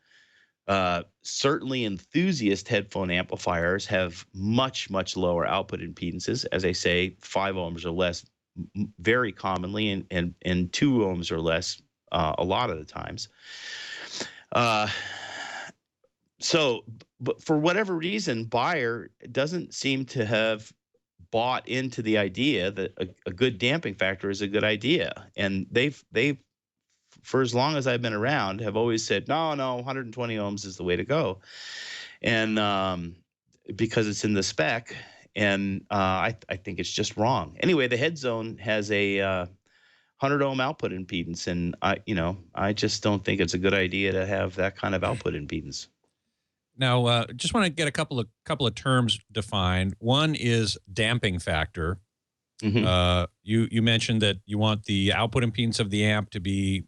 certainly enthusiast headphone amplifiers have much, much lower output impedances. As I say, 5 ohms or less very commonly, and 2 ohms or less a lot of the times. But for whatever reason, Beyer doesn't seem to have bought into the idea that a good damping factor is a good idea. And they've for as long as I've been around, have always said, no, 120 ohms is the way to go. And because it's in the spec, and I think it's just wrong. Anyway, the Headzone has a 100 ohm output impedance, and I just don't think it's a good idea to have that kind of output impedance. Now, just want to get a couple of terms defined. One is damping factor. Mm-hmm. You mentioned that you want the output impedance of the amp to be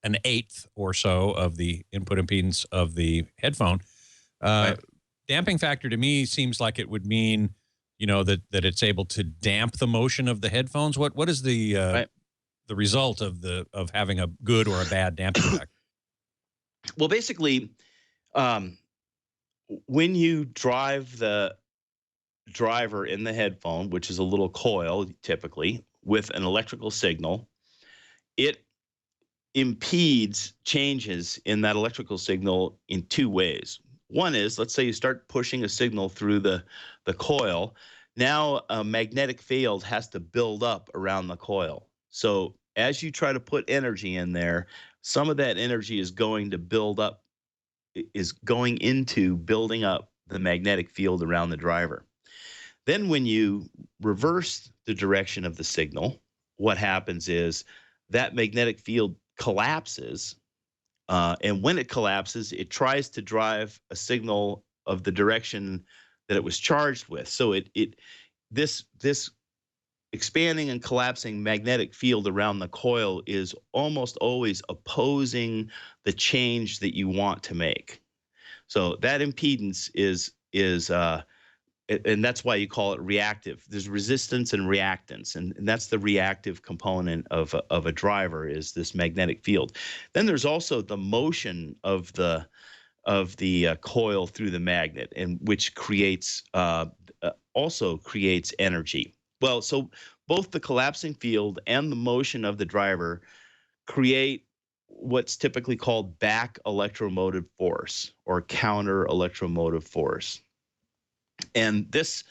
1/8 or so of the input impedance of the headphone. Right. Damping factor to me seems like it would mean, that it's able to damp the motion of the headphones. What is the Right. the result of having a good or a bad damping factor? Well, basically, when you drive the driver in the headphone, which is a little coil typically with an electrical signal, it impedes changes in that electrical signal in 2 ways. One is, let's say you start pushing a signal through the coil. Now a magnetic field has to build up around the coil. So as you try to put energy in there, some of that energy is going into building up the magnetic field around the driver. Then when you reverse the direction of the signal, what happens is that magnetic field collapses. And when it collapses, it tries to drive a signal of the direction that it was charged with. So this expanding and collapsing magnetic field around the coil is almost always opposing the change that you want to make. So that impedance is and that's why you call it reactive. There's resistance and reactance, and that's the reactive component of a driver, is this magnetic field. Then there's also the motion of the coil through the magnet, and which also creates energy. Well, so both the collapsing field and the motion of the driver create what's typically called back electromotive force or counter electromotive force. And this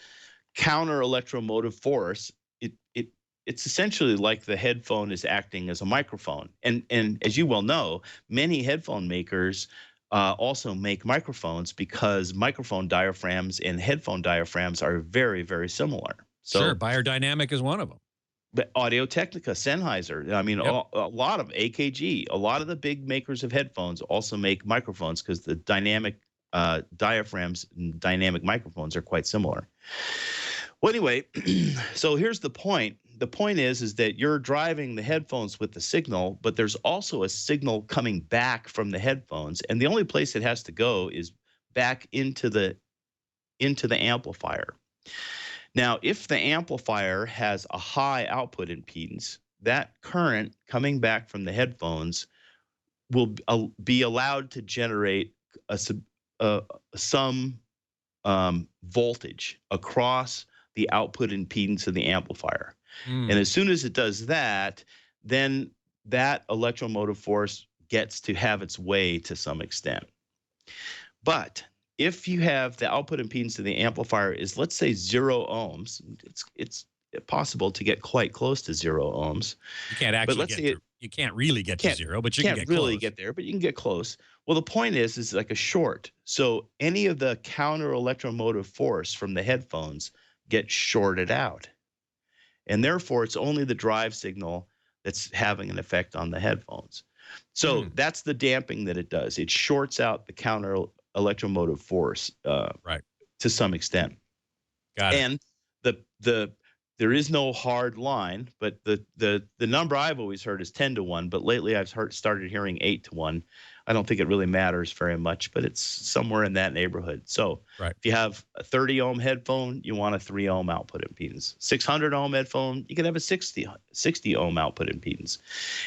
counter electromotive force, it's essentially like the headphone is acting as a microphone. And as you well know, many headphone makers also make microphones because microphone diaphragms and headphone diaphragms are very, very similar. So, sure, Beyerdynamic is one of them. but Audio-Technica, Sennheiser, I mean, Yep. a lot of AKG, a lot of the big makers of headphones also make microphones because the dynamic diaphragms and dynamic microphones are quite similar. Well, anyway, so here's the point. The point is that you're driving the headphones with the signal, but there's also a signal coming back from the headphones, and the only place it has to go is back into the amplifier. Now, if the amplifier has a high output impedance, that current coming back from the headphones will be allowed to generate some voltage across the output impedance of the amplifier. And as soon as it does that, then that electromotive force gets to have its way to some extent. But if you have the output impedance of the amplifier is, let's say, 0 ohms, it's possible to get quite close to 0 ohms. You can't actually you can't really get to 0, but you can get really close. get there, but you can get close. Well, the point is like a short. So any of the counter electromotive force from the headphones gets shorted out. And therefore, it's only the drive signal that's having an effect on the headphones. So that's the damping that it does. It shorts out the counter electromotive force right, to some extent. Got it. And there is no hard line, but the number I've always heard is 10-1, but lately I've started hearing 8-1. I don't think it really matters very much, but it's somewhere in that neighborhood. So if you have a 30 ohm headphone, you want a 3 ohm output impedance. 600 ohm headphone, you can have a 60 ohm output impedance.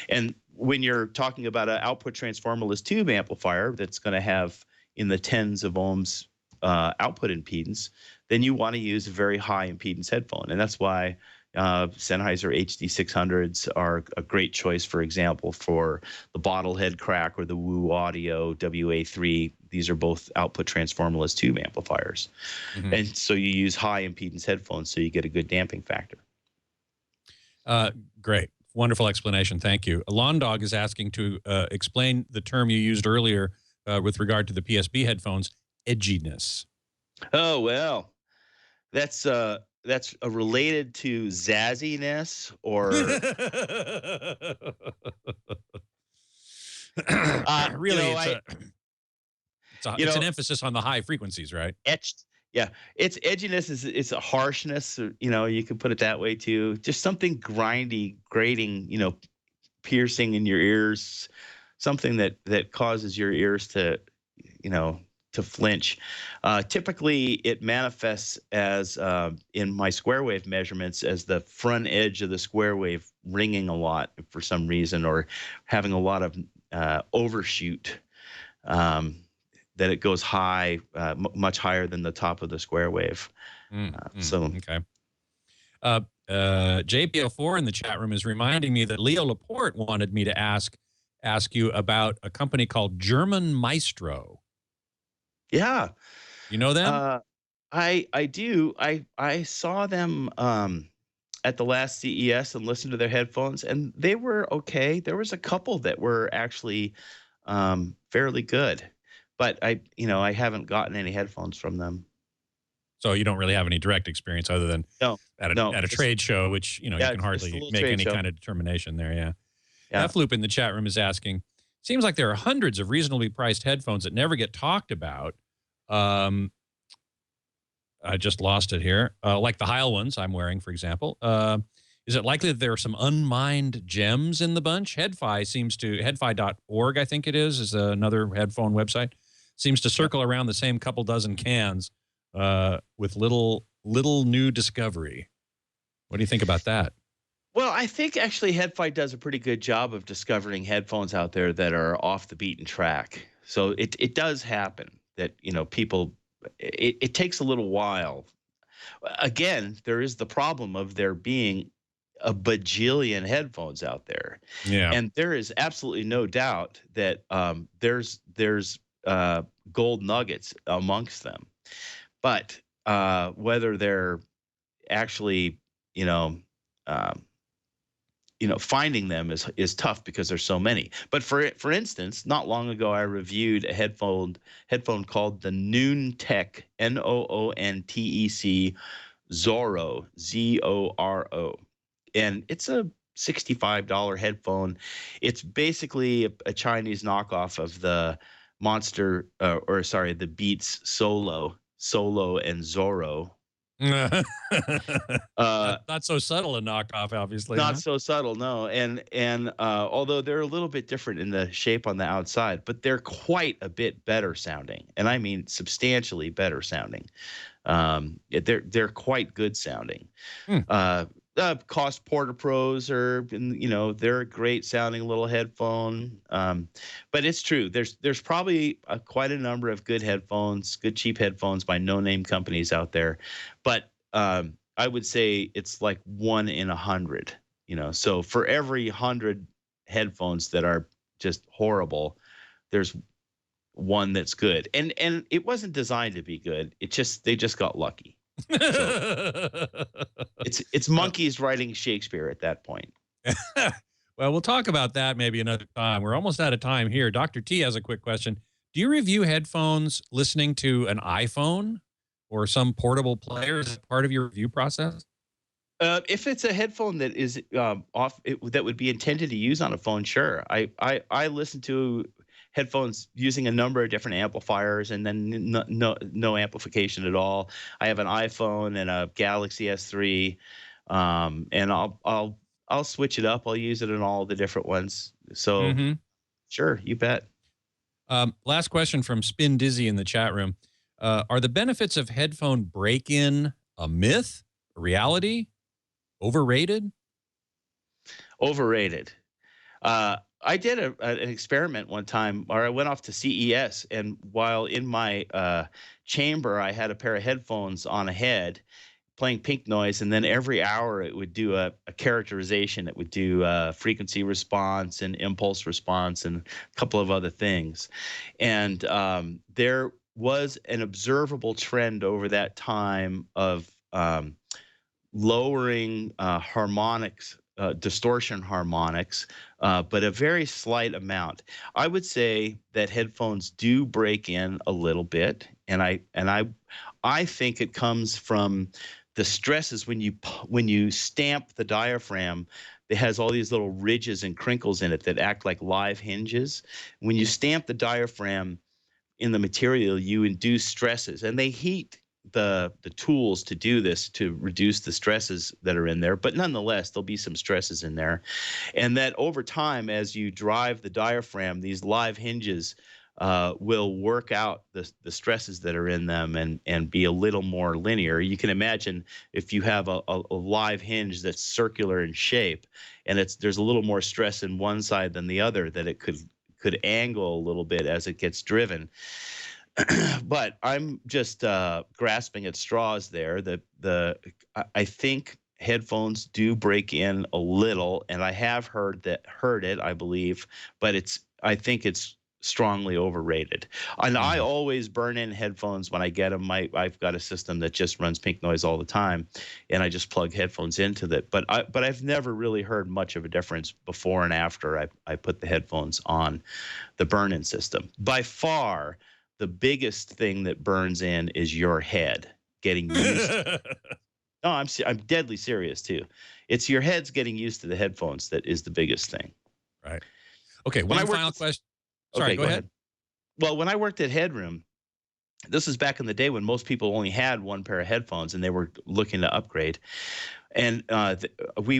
And when you're talking about an output transformerless tube amplifier that's going to have in the tens of ohms output impedance, then you want to use a very high impedance headphone. And that's why Sennheiser HD600s are a great choice, for example, for the Bottlehead Crack or the Woo Audio WA3. These are both output transformerless tube amplifiers. And so you use high impedance headphones so you get a good damping factor. Great. Wonderful explanation. Thank you. Lawn Dog is asking to explain the term you used earlier with regard to the PSB headphones, edginess. Oh, well, that's related to zazziness or really, it's an emphasis on the high frequencies, right? Yeah, it's edginess it's a harshness, you could put it that way too. Just something grindy, grating, piercing in your ears, something that causes your ears to flinch. Typically, it manifests as, in my square wave measurements, as the front edge of the square wave ringing a lot for some reason, or having a lot of overshoot, that it goes high, much higher than the top of the square wave. Okay. JPO4 in the chat room is reminding me that Leo Laporte wanted me to ask you about a company called German Maestro. Yeah. You know them? I do. I saw them at the last CES and listened to their headphones, and they were okay. There was a couple that were actually fairly good, but I haven't gotten any headphones from them. So you don't really have any direct experience other than at a trade show, which you can hardly make any kind of determination there. Yeah. F-Loop in the chat room is asking, seems like there are hundreds of reasonably priced headphones that never get talked about. I just lost it here. Like the Heil ones I'm wearing, for example. Is it likely that there are some unmined gems in the bunch? HeadFi.org, I think it is another headphone website. Seems to circle around the same couple dozen cans with little new discovery. What do you think about that? Well, I think actually HeadFi does a pretty good job of discovering headphones out there that are off the beaten track. So it does happen that, people, it takes a little while. Again, there is the problem of there being a bajillion headphones out there. Yeah. And there is absolutely no doubt that there's gold nuggets amongst them. But whether they're actually, you know, um, finding them is tough because there's so many. But for instance, not long ago, I reviewed a headphone called the Noontec Noontec Zorro Zoro, and it's a $65 headphone. It's basically a Chinese knockoff of the the Beats Solo and Zorro. Not so subtle a knockoff, obviously. Not Huh? so subtle, no. And although they're a little bit different in the shape on the outside, but they're quite a bit better sounding, and I mean substantially better sounding. They're quite good sounding. Hmm. Cost Porter Pros are, they're a great sounding little headphone. But it's true. There's probably quite a number of good cheap headphones by no-name companies out there, but I would say it's like 1 in 100. So for every 100 headphones that are just horrible, there's one that's good, and it wasn't designed to be good. They just got lucky. So it's monkeys writing Shakespeare at that point. Well, we'll talk about that maybe another time. We're almost out of time here. Dr. T has a quick question. Do you review headphones listening to an iPhone or some portable player? Is that part of your review process? If it's a headphone that is that would be intended to use on a phone, sure. I listen to headphones using a number of different amplifiers, and then no amplification at all. I have an iPhone and a Galaxy S3, and I'll switch it up. I'll use it in all the different ones. So sure, you bet. Last question from Spin Dizzy in the chat room. Are the benefits of headphone break-in a myth, a reality, overrated? Overrated. I did an experiment one time where I went off to CES, and while in my chamber, I had a pair of headphones on a head playing pink noise, and then every hour it would do a characterization. It would do frequency response and impulse response and a couple of other things. And there was an observable trend over that time of lowering harmonics, distortion harmonics, but a very slight amount. I would say that headphones do break in a little bit, and I think it comes from the stresses when you stamp the diaphragm. It has all these little ridges and crinkles in it that act like live hinges. When you stamp the diaphragm in the material, you induce stresses, and they heat the tools to do this to reduce the stresses that are in there, but nonetheless there'll be some stresses in there, and that over time, as you drive the diaphragm, these live hinges will work out the stresses that are in them and be a little more linear. You can imagine if you have a live hinge that's circular in shape, and there's a little more stress in one side than the other, that it could angle a little bit as it gets driven. But I'm just grasping at straws there. I think headphones do break in a little, and I have heard it, I believe, but I think it's strongly overrated. And I always burn in headphones when I get them. I've got a system that just runs pink noise all the time, and I just plug headphones into that. But I've never really heard much of a difference before and after I put the headphones on the burn-in system. By far, the biggest thing that burns in is your head getting used to it. No, I'm deadly serious too. It's your head's getting used to the headphones that is the biggest thing. Right. Okay, one final question. Sorry, go ahead. Well, when I worked at Headroom, this is back in the day when most people only had one pair of headphones and they were looking to upgrade. And we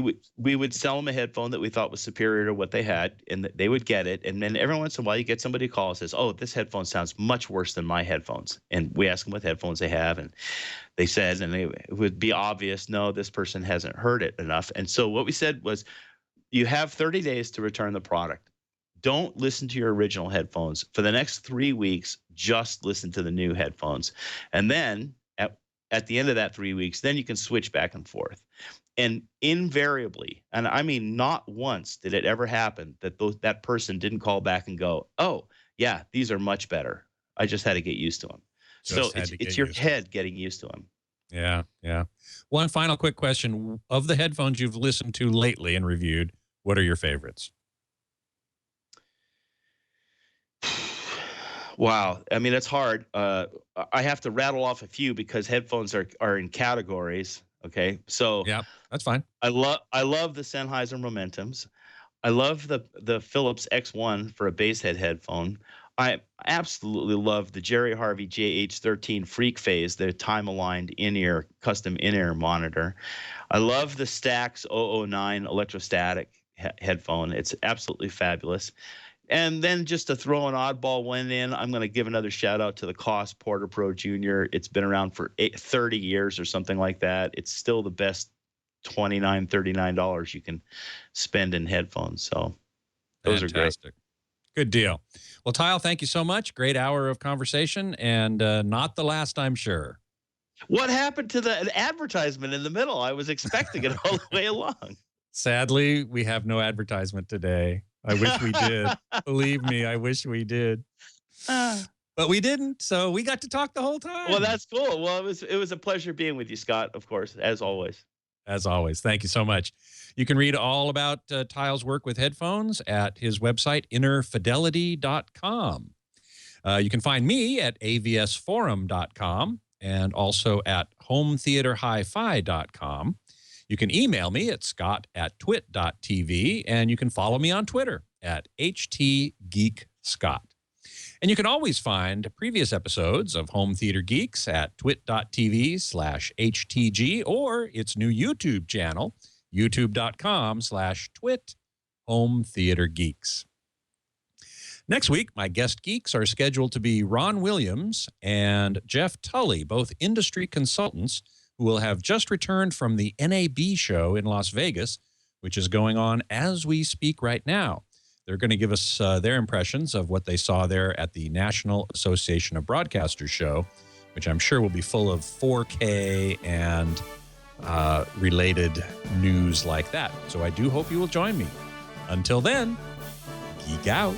would sell them a headphone that we thought was superior to what they had, and they would get it. And then every once in a while, you get somebody call and says, "Oh, this headphone sounds much worse than my headphones." And we ask them what headphones they have, and they said, and it would be obvious, no, this person hasn't heard it enough. And so what we said was, you have 30 days to return the product. Don't listen to your original headphones. For the next 3 weeks, just listen to the new headphones. And then at the end of that 3 weeks, then you can switch back and forth. And invariably, and I mean not once did it ever happen that that person didn't call back and go, "Oh, yeah, these are much better. I just had to get used to them." So it's your head getting used to them. Yeah, yeah. One final quick question. Of the headphones you've listened to lately and reviewed, what are your favorites? Wow. I mean, it's hard. I have to rattle off a few because headphones are in categories. Okay. So Yeah, that's fine. I love the Sennheiser Momentums. I love the Philips X1 for a bass head headphone. I absolutely love the Jerry Harvey JH13 Freak Phase, the time aligned in-ear custom in-ear monitor. I love the Stax 009 electrostatic headphone. It's absolutely fabulous. And then just to throw an oddball one in, I'm going to give another shout out to the Koss Porter Pro Junior. It's been around for 30 years or something like that. It's still the best $29, $39 you can spend in headphones. So those are great. Fantastic. Good deal. Well, Tyll, thank you so much. Great hour of conversation, and not the last, I'm sure. What happened to the advertisement in the middle? I was expecting it all the way along. Sadly, we have no advertisement today. I wish we did. Believe me, I wish we did. But we didn't, so we got to talk the whole time. Well, that's cool. Well, it was a pleasure being with you, Scott, of course, as always. As always, thank you so much. You can read all about Tyll's work with headphones at his website, innerfidelity.com. You can find me at avsforum.com and also at hometheaterhifi.com. You can email me at scott@twit.tv, and you can follow me on Twitter at htgeekscott. And you can always find previous episodes of Home Theater Geeks at twit.tv/htg or its new YouTube channel, youtube.com/twit Home Theater Geeks. Next week, my guest geeks are scheduled to be Ron Williams and Jeff Tully, both industry consultants who will have just returned from the NAB show in Las Vegas, which is going on as we speak right now. They're going to give us their impressions of what they saw there at the National Association of Broadcasters show, which I'm sure will be full of 4K and related news like that. So I do hope you will join me. Until then, geek out.